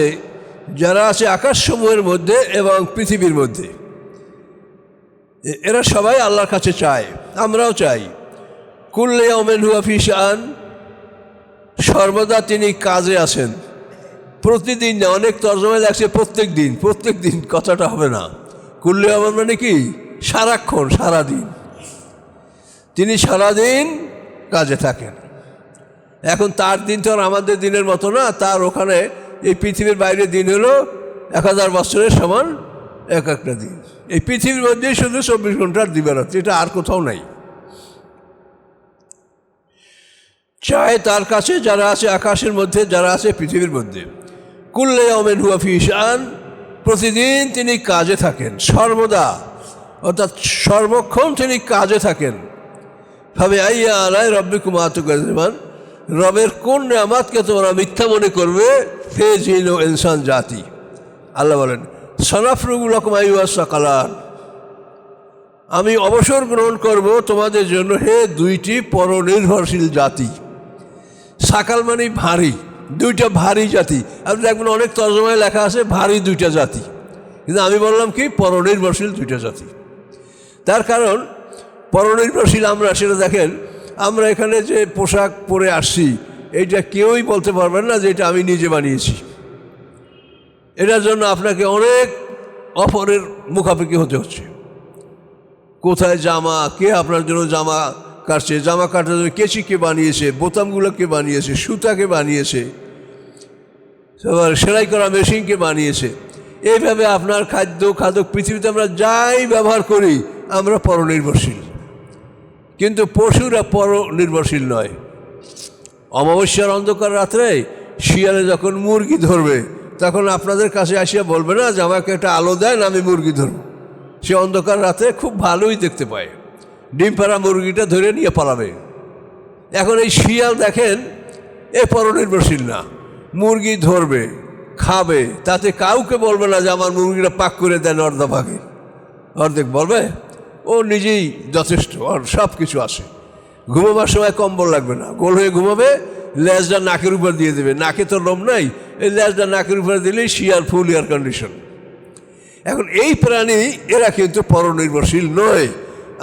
যারা আছে আকাশসমূহের মধ্যে এবং পৃথিবীর মধ্যে। এরা সবাই আল্লাহর কাছে চায়, আমরাও চাই। কুল্লু ইয়াউমিন হুয়া ফি শাআন, সর্বদা তিনি কাজে আছেন। প্রতিদিন না, অনেক তর্জমায় লাগছে প্রত্যেক দিন, প্রত্যেক দিন কথাটা হবে না। কুল্লু ইয়াউমিন মানে কি সারাক্ষণ, সারাদিন, তিনি সারাদিন কাজে থাকেন। এখন তার দিন তো আর আমাদের দিনের মতো না, তার ওখানে এই পৃথিবীর বাইরে দিন হলো 1000 বছরের সমান এক একটা দিন। এই পৃথিবীর মধ্যেই শুধু 24 ঘন্টার দিবারাত্রি, এটা আর কোথাও নাই। চায় তার কাছে যারা আছে আকাশের মধ্যে, যারা আছে পৃথিবীর মধ্যে। কুল্লু ইয়াউমিন হুয়া ফি শাআন, প্রতিদিন তিনি কাজে থাকেন, সর্বদা অর্থাৎ সর্বক্ষণ তিনি কাজে থাকেন। ফাবিআইয়ি আলাই রাব্বিকুমা তুকাযিবান, রবের কোন নেয়ামতকে তোমরা মিথ্যা মনে করবে? ফে জিন ও ইনসান জাতি। আল্লাহ বলেন সানাফরুগু লাকুম আইয়ুহাস সাকালান, আমি অবসর গ্রহণ করব তোমাদের জন্য হে দুইটি পরনির্ভরশীল জাতি। সাকাল মানে ভারী, দুইটা ভারী জাতি। আপনি দেখবেন অনেক তর্জমায় লেখা আছে ভারী দুইটা জাতি, কিন্তু আমি বললাম কি পরনির্ভরশীল দুইটা জাতি। তার কারণ পরনির্ভরশীল আমরা, সেটা দেখেন আমরা এখানে যে পোশাক পরে আসছি এইটা কেউই বলতে পারবেন না যে এটা আমি নিজে বানিয়েছি। এটার জন্য আপনাকে অনেক অফারের মুখাপেক্ষি হতে হচ্ছে। কোথায় জামা, কে আপনার জন্য জামা কাটছে, জামা কাটার জন্য কেচি কে বানিয়েছে, বোতামগুলো কে বানিয়েছে, সুতাকে বানিয়েছে, আবার সেলাই করা মেশিনকে বানিয়েছে। এইভাবে আপনার খাদ্য পৃথিবীতে আমরা যাই ব্যবহার করি আমরা পরনির্ভরশীল, কিন্তু পশুরা পরনির্ভরশীল নয়। অমাবস্যার অন্ধকার রাত্রে শিয়ালে যখন মুরগি ধরবে তখন আপনাদের কাছে আসিয়া বলবে না যে আমাকে একটা আলো দেন আমি মুরগি ধরব। সে অন্ধকার রাতে খুব ভালোই দেখতে পায়, ডিম পাড়া মুরগিটা ধরে নিয়ে পালাবে। এখন এই শিয়াল দেখেন এ পরনির্ভরশীল না, মুরগি ধরবে খাবে, তাতে কাউকে বলবে না যে আমার মুরগিটা পাক করে দেন অর্ধভাগে, অর্ধেক বলবে ও নিজেই যথেষ্ট, আর সব কিছু আছে। ঘুমাবার সময় কম্বল লাগবে না, গোল হয়ে ঘুমাবে, লেজটা নাকের উপর দিয়ে দেবে, নাকে তো লোম নাই, এই লেজটা নাকের উপরে দিলেই শিয়াল ফুল এয়ার কন্ডিশন। এখন এই প্রাণী এরা কিন্তু পরনির্ভরশীল নয়।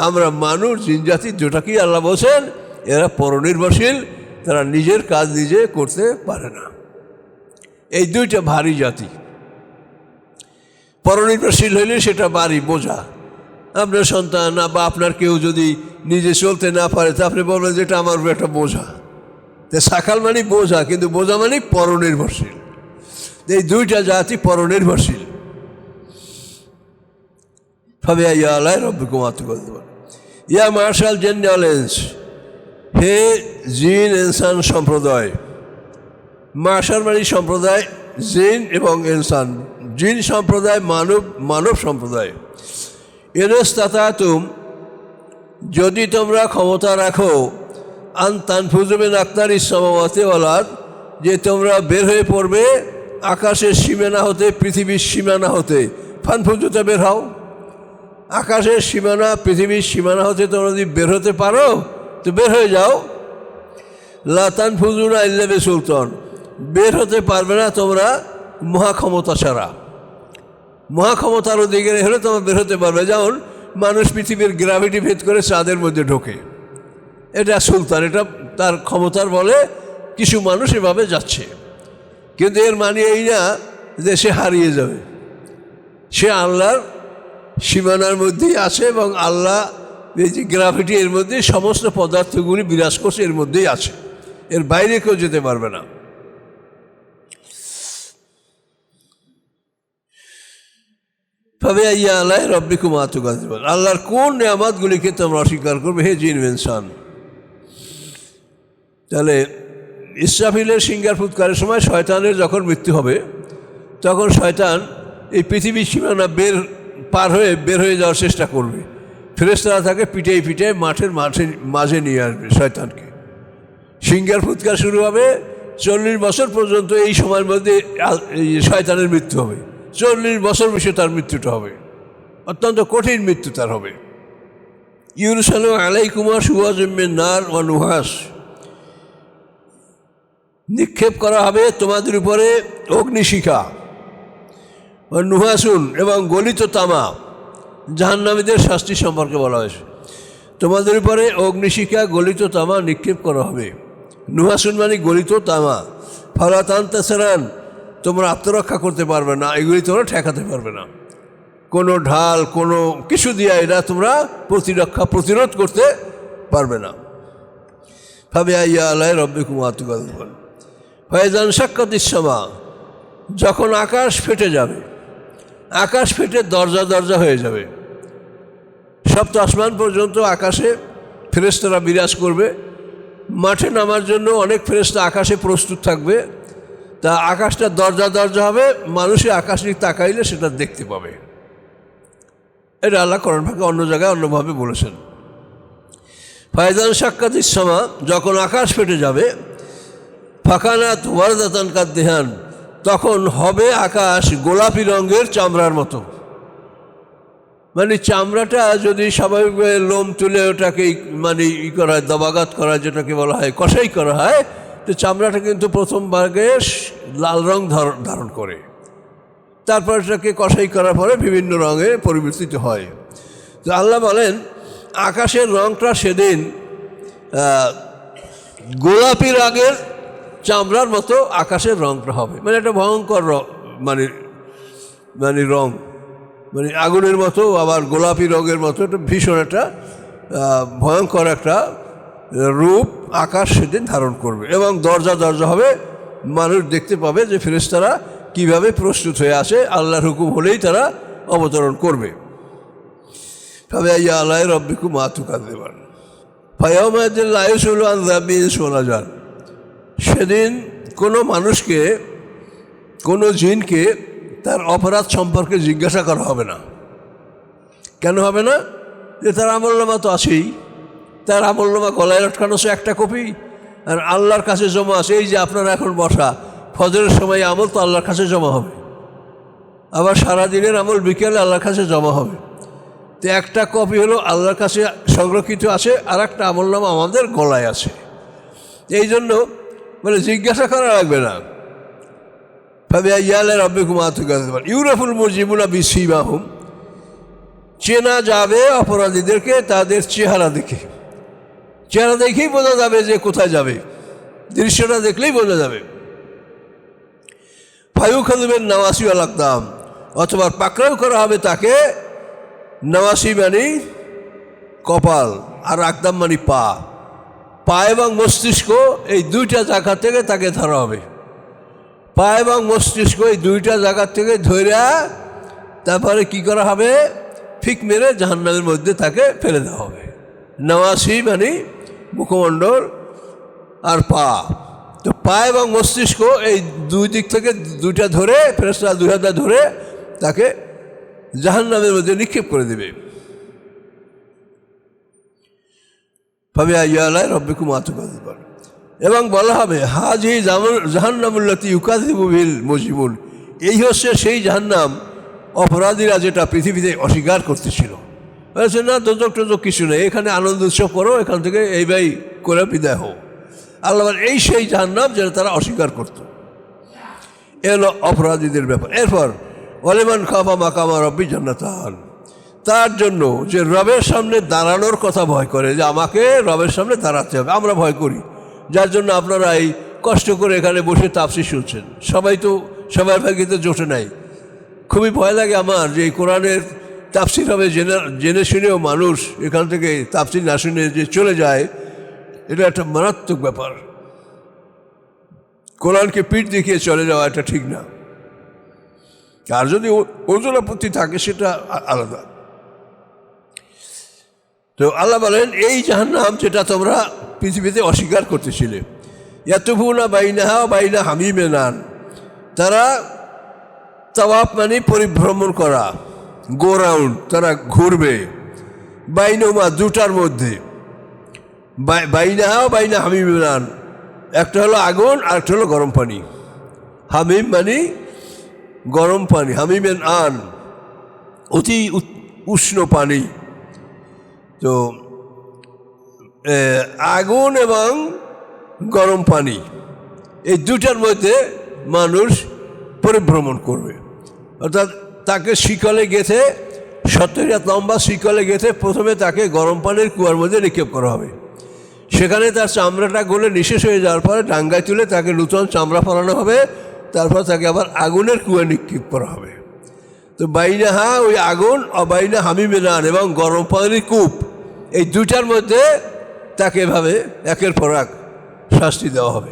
আমরা মানুষ জিনজাতি যেটাকেই আল্লাহ বলছেন এরা পরনির্ভরশীল, তারা নিজের কাজ নিজে করতে পারে না। এই দুইটা ভারী জাতি। পরনির্ভরশীল হইলে সেটা ভারী বোঝা। আপনার সন্তান বা আপনার কেউ যদি নিজে চলতে না পারে তা আপনি বলবেন যে এটা আমার একটা বোঝা। তো সাকাল মানে বোঝা, কিন্তু বোঝা মানে পরনির্ভরশীল। এই দুইটা জাতি পরনির্ভরশীল। ফাবিআইয়ি আলাই রাব্বিকুমা তুকাযিবান ইয়া মাশাল জিন্নি ওয়াল ইনস, হে জিন ইনসান সম্প্রদায়। মাশাল মানে সম্প্রদায়, জিন এবং ইনসান, জিন সম্প্রদায় মানব সম্প্রদায়। ইনস্তাতাতুম, যদি তোমরা ক্ষমতা রাখো, আন তানফুযু মিন আকতারিস সামাওয়াতি ওয়াল আরদ, যে তোমরা বের হয়ে পড়বে আকাশের সীমানা হতে, পৃথিবীর সীমানা হতে। ফানফুযুতে বের হও, আকাশের সীমানা পৃথিবীর সীমানা হতে তোমরা যদি বের হতে পারো তো বের হয়ে যাও। লা তানফুযুনা ইল্লা বিসুলতান, বের হতে পারবে না তোমরা মহাক্ষমতা ছাড়া। মহাক্ষমতার অধিকারী হলে তোমরা বের হতে পারবে। যেমন মানুষ পৃথিবীর গ্র্যাভিটি ভেদ করে চাঁদের মধ্যে ঢোকে, এটা সুলতান, এটা তার ক্ষমতার বলে কিছু মানুষ এভাবে যাচ্ছে। কিন্তু এর মানে এই না যে সে হারিয়ে যাবে। সে আল্লাহর সীমানার মধ্যেই আছে এবং আল্লাহ এই যে গ্রাভিটি এর মধ্যে সমস্ত পদার্থগুলি বিরাজ করছে, এর মধ্যেই আছে, এর বাইরে কেউ যেতে পারবে না। তবে ইয়া আল্লাহ রব্বিকুমা তুকাযিবান, আল্লাহর কোন নিয়ামতগুলিকে তোমরা অস্বীকার করবে হে জিন ইনসান। তাহলে ইসরাফিলের সিঙ্গার ফুৎকারের সময় শয়তানের যখন মৃত্যু হবে, তখন শয়তান এই পৃথিবীর সীমানা পার হয়ে বের হয়ে যাওয়ার চেষ্টা করবে। ফেরেশতারা তাকে পিটাই পিটাই মাঠের মাঝে নিয়ে আসবে শয়তানকে। সিঙ্গার ফুৎকার শুরু হবে, 40 বছর পর্যন্ত এই সময়ের মধ্যে শয়তানের মৃত্যু হবে। 40 বছর বসে তার মৃত্যুটা হবে, অত্যন্ত কঠিন মৃত্যু তার হবে। ইউরসালু আলাইকুমা শুওয়াজুম মিন নার ওয়া নুহাস, নিক্ষেপ করা হবে তোমাদের উপরে অগ্নিশিখা, নুহাসুন এবং গলিত তামা। জাহান্নামীদের শাস্তি সম্পর্কে বলা হয়েছে, তোমাদের উপরে অগ্নিশিখা গলিত তামা নিক্ষেপ করা হবে। নুহাসুন মানে গলিত তামা। ফালাতান তাসারান, তোমরা আত্মরক্ষা করতে পারবে না, এগুলি তোমরা ঠেকাতে পারবে না। কোনো ঢাল কোনো কিছু দিয়ে এরা তোমরা প্রতিরোধ করতে পারবে না। ভাবে আইয়া আল্লাহ রব্বিকুমা তুকাযিবান। ফাইজান শাক্কাতিস সামা, যখন আকাশ ফেটে যাবে, আকাশ ফেটে দরজা দরজা হয়ে যাবে, সপ্ত আসমান পর্যন্ত আকাশে ফেরেশতারা বিরাজ করবে। মাঠে নামার জন্য অনেক ফেরেশতা আকাশে প্রস্তুত থাকবে। তা আকাশটা দরজা দরজা হবে, মানুষে আকাশ দিকে তাকাইলে সেটা দেখতে পাবে। এটা আল্লাহ কোরআন পাকে অন্য জায়গায় অন্যভাবে বলেছেন। ফাইজান শাক্কাতিস সামা, যখন আকাশ ফেটে যাবে, ফাকানাত ওয়ারদাতান কাদ্দিহান, তখন হবে আকাশ গোলাপি রঙের চামড়ার মতো। মানে চামড়াটা যদি স্বাভাবিকভাবে লোম তুলে ওটাকে মানে করা হয়, দবাগাত করা, যেটাকে বলা হয় কষাই করা হয়, তো চামড়াটা কিন্তু প্রথম ভাগে লাল রং ধারণ করে, তারপর এটাকে কষাই করার পরে বিভিন্ন রঙে পরিবর্তিত হয়। তো আল্লাহ বলেন আকাশের রঙটা সেদিন গোলাপি রঙের চামড়ার মতো আকাশের রঙটা হবে। মানে একটা ভয়ঙ্কর মানে মানে রং, মানে আগুনের মতো আবার গোলাপি রঙের মতো, একটা ভীষণ একটা ভয়ঙ্কর একটা রূপ আকাশ সেদিন ধারণ করবে। এবং দরজা দরজা হবে, মানুষ দেখতে পাবে যে ফেরেশতারা কীভাবে প্রস্তুত হয়ে আসে, আল্লাহর হুকুম হলেই তারা অবতরণ করবে। তবে ইয়া আল্লাহ রব্বিকুমা তুকাযিবান। ফায়াউমাইযিন লা ইয়াসআলু আন যাম্বিহি শোনা যান, সেদিন কোনো মানুষকে, কোনো জিনকে তার অপরাধ সম্পর্কে জিজ্ঞাসা করা হবে না। কেন হবে না? যে তার আমলনামা তো আছেই, তার আমলনামা গলায় লটকানো আছে একটা কপি, আর আল্লাহর কাছে জমা আছে। এই যে আপনারা এখন বসা, ফজরের সময় আমল তো আল্লাহর কাছে জমা হবে, আবার সারাদিনের আমল বিকেলে আল্লাহর কাছে জমা হবে। তো একটা কপি হলো আল্লাহর কাছে সংরক্ষিত আছে, আর একটা আমলনামা আমাদের গলায় আছে। এই জন্য মানে জিজ্ঞাসা করা লাগবে না। ভাবে ইয়ালে রব্বিকুমা তুকাযিবান। ইউরাফুল মুজরিমুনা বিসীমাহুম, চেনা যাবে অপরাধীদেরকে তাদের চেহারা দেখে। চেহারা দেখেই বোঝা যাবে যে কোথায় যাবে, দৃশ্যটা দেখলেই বোঝা যাবে। ফায়ুখাযুবিন নাওয়াসি ওয়াল আকদাম, অথবা পাকড়াও করা হবে তাকে, নাওয়াসি মানে কপাল, আর আকদাম মানে পা। পা এবং মস্তিষ্ক এই দুইটা জায়গা থেকে তাকে ধরা হবে। পা এবং মস্তিষ্ক এই দুইটা জায়গা থেকে ধরে তারপরে কি করা হবে, ফিক মেরে জাহান্নামের মধ্যে তাকে ফেলে দেওয়া হবে। নাওয়াসি মানে মুখমণ্ডল আর পা। তো পা এবং মস্তিষ্ক এই দুই দিক থেকে দুইটা ধরে, ফেরেশতারা দুই হাতে ধরে তাকে জাহান্নামের মধ্যে নিক্ষেপ করে দেবে। ভাবে ইয়া আল্লাহ রব্বিকুমা তুকাযিবান। এবং বলা হবে হাযিহি জাহান্নামুল্লাতী ইউকাযযিবু বিল মুজরিমুন, এই হচ্ছে সেই জাহান্নাম অপরাধীরা যেটা পৃথিবীতে অস্বীকার করতেছিল। বলছে না দোজক টোজক কিছু নেই, এখানে আনন্দ উৎসব করো, এখান থেকে এই ভাই করে বিদায় হও। আল্লাহ এই সেই জাহান্নাম যেটা তারা অস্বীকার করত। এ হলো অপরাধীদের ব্যাপার। এরপর ওয়ালিমান খাফা মাকামা রাব্বি জান্নাতান, তার জন্য যে রবের সামনে দাঁড়ানোর কথা ভয় করে, যে আমাকে রবের সামনে দাঁড়াতে হবে, আমরা ভয় করি, যার জন্য আপনারা এই কষ্ট করে এখানে বসে তাফসীর শুনছেন। সবাই তো সবার ভাগে তো জোটে নাই। খুবই ভয় লাগে আমার যে এই কোরআনের তাফসির হবে জেনে শুনেও মানুষ এখান থেকে তাফসির না শুনে যে চলে যায়, এটা একটা মারাত্মক ব্যাপার। কোরআনকে পিঠ দেখিয়ে চলে যাওয়া এটা ঠিক না। আর যদি ওজন আপত্তি থাকে সেটা আলাদা। তো আল্লাহ বলেন এই জাহান্নাম যেটা তোমরা পৃথিবীতে অস্বীকার করতেছিলে, ইয়াতুফুনা বাইনাহা বাইনা হামিমে নান, তারা তাওয়াফ মানে পরিভ্রমণ করা, গো রাউন্ড, তারা ঘুরবে বাইনমা দুটার মধ্যে, বাইনাহা বাইনা হামিমে নান, একটা হলো আগুন আর একটা হলো গরম পানি। হামিম মানে গরম পানি, হামিমেন আন অতি উষ্ণ পানি। তো আগুন এবং গরম পানি এই দুটার মধ্যে মানুষ পরিভ্রমণ করবে, অর্থাৎ তাকে শিকলে গেঁথে 70 হাত লম্বা শিকলে গেঁথে প্রথমে তাকে গরম পানির কুয়ার মধ্যে নিক্ষেপ করা হবে। সেখানে তার চামড়াটা গলে নিঃশেষ হয়ে যাওয়ার পরে ডাঙ্গায় তুলে তাকে নূতন চামড়া পরানো হবে, তারপর তাকে আবার আগুনের কুয়ায় নিক্ষেপ করা হবে। তো বাইনাহা ওই আগুন, অবাইনা হামিমেনান এবং গরম পানির কূপ, এই দুটার মধ্যে তাকে এভাবে একের পর এক শাস্তি দেওয়া হবে।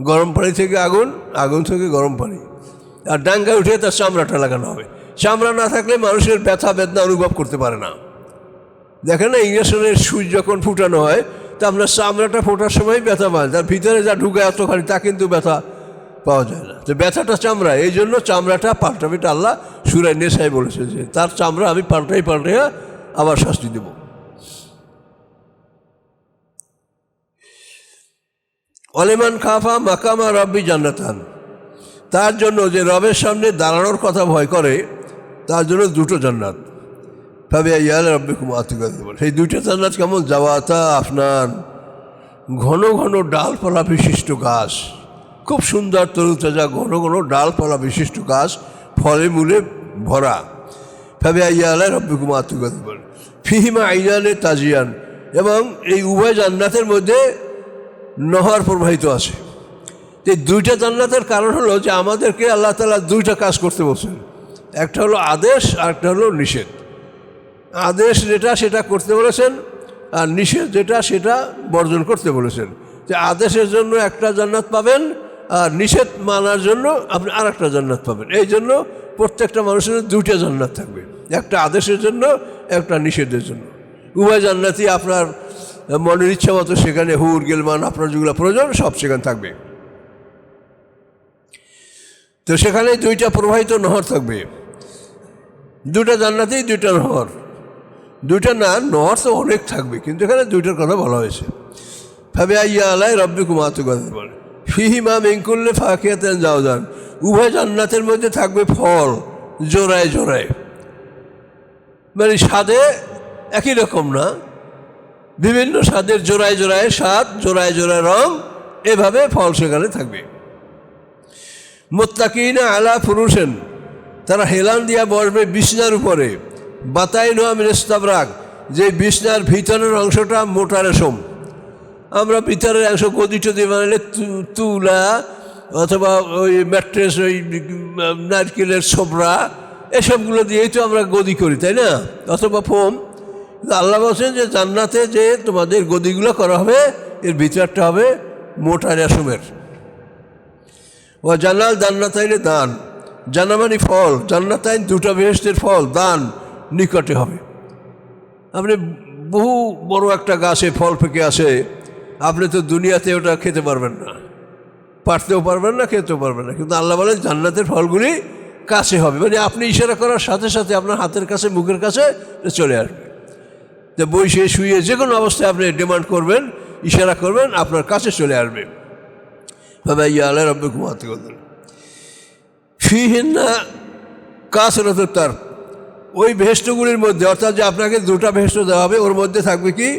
গরম পানি থেকে আগুন, আগুন থেকে গরম পানি, আর ডাঙ্গায় উঠে তার চামড়াটা লাগানো হবে। চামড়া না থাকলে মানুষের ব্যথা বেদনা অনুভব করতে পারে না। দেখেন না, ইঞ্জেকশনের সুই যখন ফুটানো হয় তা আপনার চামড়াটা ফোটার সময় ব্যথা পায়, তার ভিতরে যা ঢুকে এতখানি তা কিন্তু ব্যথা পাওয়া যায় না। তো ব্যথাটা চামড়া, এই জন্য চামড়াটা পাল্টাবে। এটা আল্লাহ সূরা নেসায় বলেছে যে তার চামড়া আমি পাল্টাই আবার শাস্তি দেব। অলিমান খাফা মাকামা রব্বি জান্নাতান, তার জন্য যে রবের সামনে দাঁড়ানোর কথা ভয় করে তার জন্য দুটো জান্নাত। ভাবে ইয়াল রব্বিকুম আতিকাতুন, সেই দুইটা জান্নাত কেমন? জাওয়াতা আফনান, ঘন ঘন ডালপালা বিশিষ্ট গাছ, খুব সুন্দর তরুতাজা ঘন ঘন ডালপালা বিশিষ্ট গাছ, ফলে মূলে ভরা। ভাবে ইয়াল রব্বিকুম আতিকাতুন ফিহিমা আইনানে তাজিয়ান, এবং এই উভয় জান্নাতের মধ্যে নহর প্রবাহিত আছে। এই দুইটা জান্নাতের কারণ হলো যে আমাদেরকে আল্লাহ তাআলা দুইটা কাজ করতে বলছেন, একটা হলো আদেশ আর একটা হলো নিষেধ। আদেশ যেটা সেটা করতে বলেছেন, আর নিষেধ যেটা সেটা বর্জন করতে বলেছেন। যে আদেশের জন্য একটা জান্নাত পাবেন আর নিষেধ মানার জন্য আপনি আর একটা জান্নাত পাবেন। এই জন্য প্রত্যেকটা মানুষের দুইটা জান্নাত থাকবে, একটা আদেশের জন্য একটা নিষেধের জন্য। উভয় জান্নাতই আপনার মনের ইচ্ছা মতো সেখানে হুর গেলমান আপনার যেগুলো প্রয়োজন সব সেখানে থাকবে। তো সেখানে দুইটা প্রবাহিত নহর থাকবে, দুটা জান্নাতেই দুইটা নহর, দুইটা না নহর তো অনেক থাকবে, কিন্তু এখানে দুইটার কথা বলা হয়েছে। ভাবে আইয়া আলাই রব্বিকুম আতিকাতুন ফিহিমা মিন কুল্লি ফাকিহাতিন জাওজান, উভয় জান্নাতের মধ্যে থাকবে ফল জোড়ায় জোড়ায়, মানে স্বাদে একই রকম না, বিভিন্ন স্বাদের জোড়ায় জোড়ায় স্বাদ, জোড়ায় জোড়ায় রং, এভাবে ফল সেখানে থাকবে। মুত্তাকিনা আলা ফুরুশেন, তারা হেলান দিয়া বসবে বিছনার উপরে, বাতাইনুহা মিন ইস্তাবরাক, যে বিছনার ভিতরের অংশটা মোটা রেশম। আমরা ভিতরের অংশ গদি টদি বানালে তুলা অথবা ওই ম্যাট্রেস, ওই নারকেলের ছোবড়া, এসবগুলো দিয়েই তো আমরা গদি করি, তাই না, অথবা ফোম। আল্লাহ বলছেন যে জান্নাতে যে তোমাদের গদিগুলো করা হবে এর ভিতরটা হবে মোটা রেশমের। ও জান্নাল জান্নাতাইনে দান, জান্নামানি ফল, জান্নাতাইন দুটা বেহেশতের ফল, দান নিকটে হবে। আপনি বহু বড় একটা গাছে ফল পেকে আসে, আপনি তো দুনিয়াতে ওটা খেতে পারবেন না, পারতেও পারবেন না, খেতেও পারবেন না, কিন্তু আল্লাহ বলেন জান্নাতের ফলগুলি কাছে হবে, মানে আপনি ইশারা করার সাথে সাথে আপনার হাতের কাছে মুখের কাছে চলে আসবে। যে বসে শুয়ে যে কোনো অবস্থায় আপনি ডিমান্ড করবেন, ইশারা করবেন, আপনার কাছে চলে আসবে। ভাবে ইয়া আল্লাহ রব্বিকুম আতিকাতুন ফিহিন্না কাসরাতুত তার, ওই বেহেশতগুলির মধ্যে, অর্থাৎ যে আপনাকে দুটা বেহেশত দেওয়া হবে ওর মধ্যে থাকবে কি?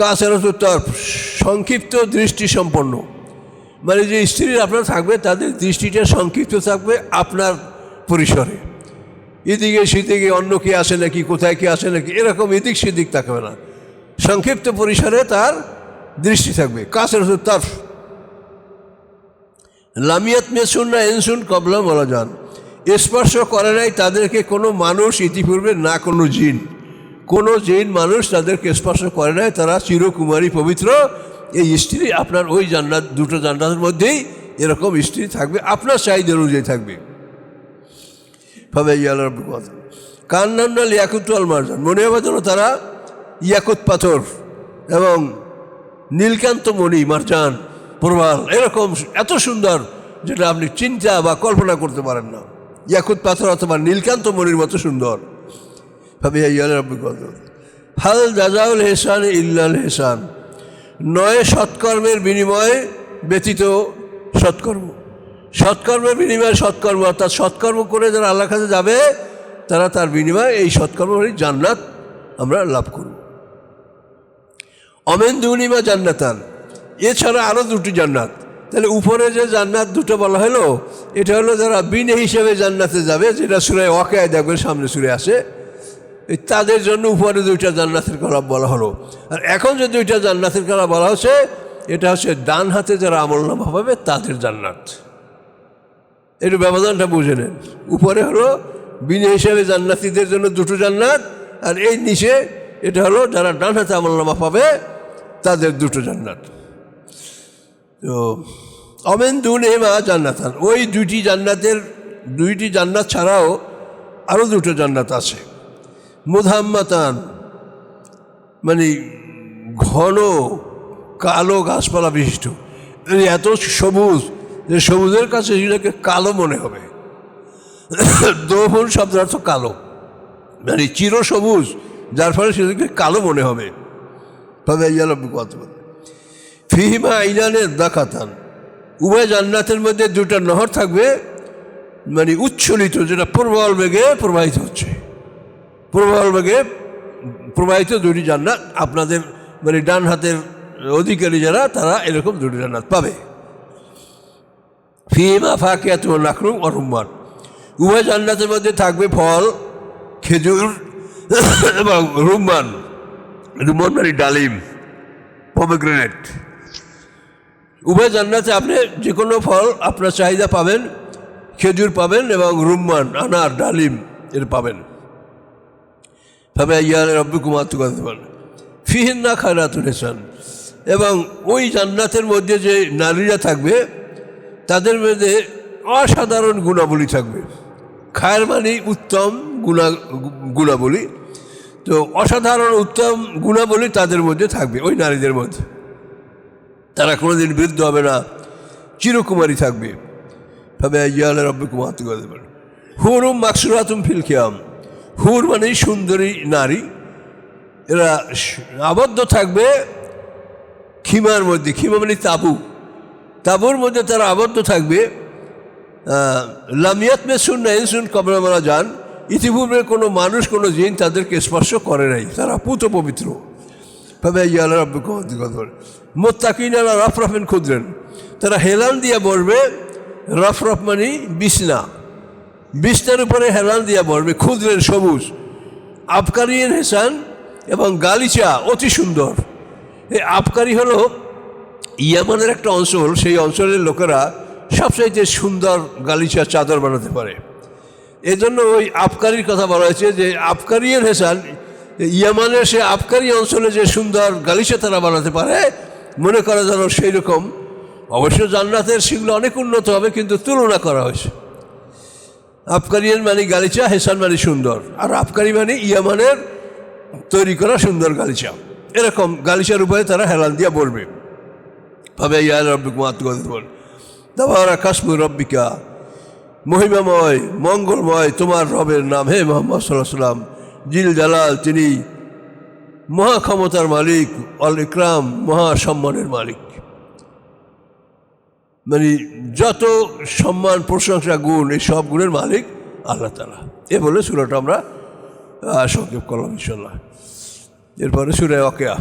কাসরাতুত তার, সংক্ষিপ্ত দৃষ্টি সম্পন্ন, মানে যে স্ত্রীর আপনার থাকবে তাদের দৃষ্টিটা সংক্ষিপ্ত থাকবে আপনার পরিসরে, এদিকে সেদিকে অন্য কে আসে নাকি, কোথায় কে আসে নাকি, এরকম এদিক সেদিক থাকবে না, সংক্ষিপ্ত পরিসরে তার দৃষ্টি থাকবে। কাসরাতুত তারফ লামিয়াত মেসুন্না এনসুন কবলা বলা যান, স্পর্শ করে নাই তাদেরকে কোনো মানুষ ইতিপূর্বে, না কোনো জিন, কোনো জিন মানুষ তাদেরকে স্পর্শ করে নাই, তারা চিরকুমারী পবিত্র। এই স্ত্রী আপনার ওই জান্নাত, দুটো জান্নাতের মধ্যেই এরকম স্ত্রী থাকবে, আপনার চাহিদা অনুযায়ী থাকবে। কান্নান্নাল ইয়াকুত আল মারজান, মনে হবে যেন তারা ইয়াকুত পাথর এবং নীলকান্ত মণি, মারজান, প্রবাল, এরকম এত সুন্দর যেটা আপনি চিন্তা বা কল্পনা করতে পারেন না। ইয়াকুত পাথর অথবা নীলকান্ত মণির মতো সুন্দর। হাল জাজাউল হেসান ইল্লাল হেসান, নয় সৎকর্মের বিনিময়ে ব্যতীত সৎকর্ম। সৎকর্মের বিনিময়ে সৎকর্ম, অর্থাৎ সৎকর্ম করে যারা আল্লাহর কাছে যাবে তারা তার বিনিময়ে এই সৎকর্ম জান্নাত আমরা লাভ করব। অমেন দুনিমা জান্নাতান, এছাড়া আরও দুটি জান্নাত। তাহলে উপরে যে জান্নাত দুটো বলা হলো, এটা হলো যারা বিনে হিসেবে জান্নাতে যাবে, যেটা সূরা ওয়াকিয়ায় দেখবেন সামনে সূরা আসে, তাদের জন্য উপরে দুইটা জান্নাতের কথা বলা হলো। আর এখন যে দুইটা জান্নাতের কথা বলা হচ্ছে, এটা হচ্ছে ডান হাতে যারা আমলনামা পাবে তাদের জান্নাত। একটু ব্যবধানটা বুঝে নেন। উপরে হলো বিনে হিসেবে জান্নাতীদের জন্য দুটো জান্নাত, আর এই নিচে এটা হলো যারা ডান হাতে আমলনামা পাবে তাদের দুটো জান্নাত। তো অমেন দুনিমা জান্নাতান, ওই দুইটি জান্নাত ছাড়াও আরও দুটো জান্নাত আছে। মুধাম্মাতান, মানে ঘন কালো গাছপালা বিশিষ্ট, এত সবুজ যে সবুজের কাছে সেটাকে কালো মনে হবে। দোফুন শব্দের অর্থ কালো, মানে চিরসবুজ, যার ফলে সেটাকে কালো মনে হবে। তবে ফিহিমা আইনানের দাখাতান, উভয় জান্নাতের মধ্যে দুটা নহর থাকবে, মানে উচ্ছলিত, যেটা প্রবল বেগে প্রবাহিত হচ্ছে। প্রবল বেগে প্রবাহিত দুটি জান্নাত আপনাদের, মানে ডান হাতের অধিকারী যারা, তারা এরকম দুটি জান্নাত পাবে। ফিহিমা ফাকিয়াতুন ওয়া নাখলুন ওয়া রুম্মান, উভয় জান্নাতের মধ্যে থাকবে ফল, খেজুর এবং রুম্মান। রুম্মান মানে ডালিম, পমেগ্রেনেট। উভয় জান্নাতে আপনি যে কোনো ফল আপনার চাহিদা পাবেন, খেজুর পাবেন এবং রুম্মান, আনার, ডালিম এর পাবেন। তবে ইয়ার রব্বিকুম আতুকাতুন ফিহিন্না খায়রাতুন হিসান, এবং ওই জান্নাতের মধ্যে যে নারীরা থাকবে তাদের মধ্যে অসাধারণ গুণাবলী থাকবে। খায়ের মানে উত্তম গুণাবলী, তো অসাধারণ উত্তম গুণাবলী তাদের মধ্যে থাকবে, ওই নারীদের মধ্যে। তারা কোনোদিন বৃদ্ধ হবে না, চিরকুমারী থাকবে। তবে ইয়াল রব্বিকুম আতুকাতুন হুরুম মাকসুরাতুম ফিল খিয়াম, হুর মানে সুন্দরী নারী, এরা আবদ্ধ থাকবে খিমার মধ্যে। খিমা মানে তাঁবু, তাঁবুর মধ্যে তারা আবদ্ধ থাকবে। লামিয়াত মেসুন না ইনসুন কবরা মারা যান, ইতিপূর্বে কোনো মানুষ, কোনো জিন তাদেরকে স্পর্শ করে নাই, তারা পুত পবিত্র। তবে ইয়াল রব্বিকুম আতুকাতুন মুত্তাকিনা রফরফিন খুদরেন, তারা হেলান দিয়ে বসবে। রফরফ মানে বিছনা, বিছনার উপরে হেলান দিয়ে বসবে, খুদরেন সবুজ। আবকারিন হেসান, এবং গালিচা অতি সুন্দর। এই আবকারি হলো ইয়ামানের একটা অঞ্চল, সেই অঞ্চলের লোকেরা সবচাইতে সুন্দর গালিচা চাদর বানাতে পারে। এজন্য ওই আবকারির কথা বলা হয়েছে যে আবকারিন হেসান, ইয়ামানের সে আবকারি অঞ্চলে যে সুন্দর গালিচা তারা বানাতে পারে, মনে করা যেন সেই রকম। অবশ্য জান্নাতের সেগুলো অনেক উন্নত হবে, কিন্তু তুলনা করা হয়েছে। আবকারিয়ান মানে গালিচা, হেসান মানে সুন্দর, আর আবকারি মানে ইয়ামানের তৈরি করা সুন্দর গালিচা। এরকম গালিচার উপরে তারা হেলান দিয়া বলবে। ভাবে ইয়া রব্বিকুম আতুকাতুন তাবারাকা কাসমু রব্বিকা, মহিমাময় মঙ্গলময় তোমার রবের নাম, হে মুহাম্মদ সাল্লাল্লাহু আলাইহি ওয়াসাল্লাম। জিল জালাল, তিনি মহা ক্ষমতার মালিক, অল ইকরাম, মহা সম্মানের মালিক, মানে যত সম্মান, প্রশংসা, গুণ, এই সব গুণের মালিক আল্লাহ তাআলা। এ বলে সূরাটা আমরা সংক্ষেপ করলাম ইনশাআল্লাহ। এরপরে সূরা ওয়াকিয়া।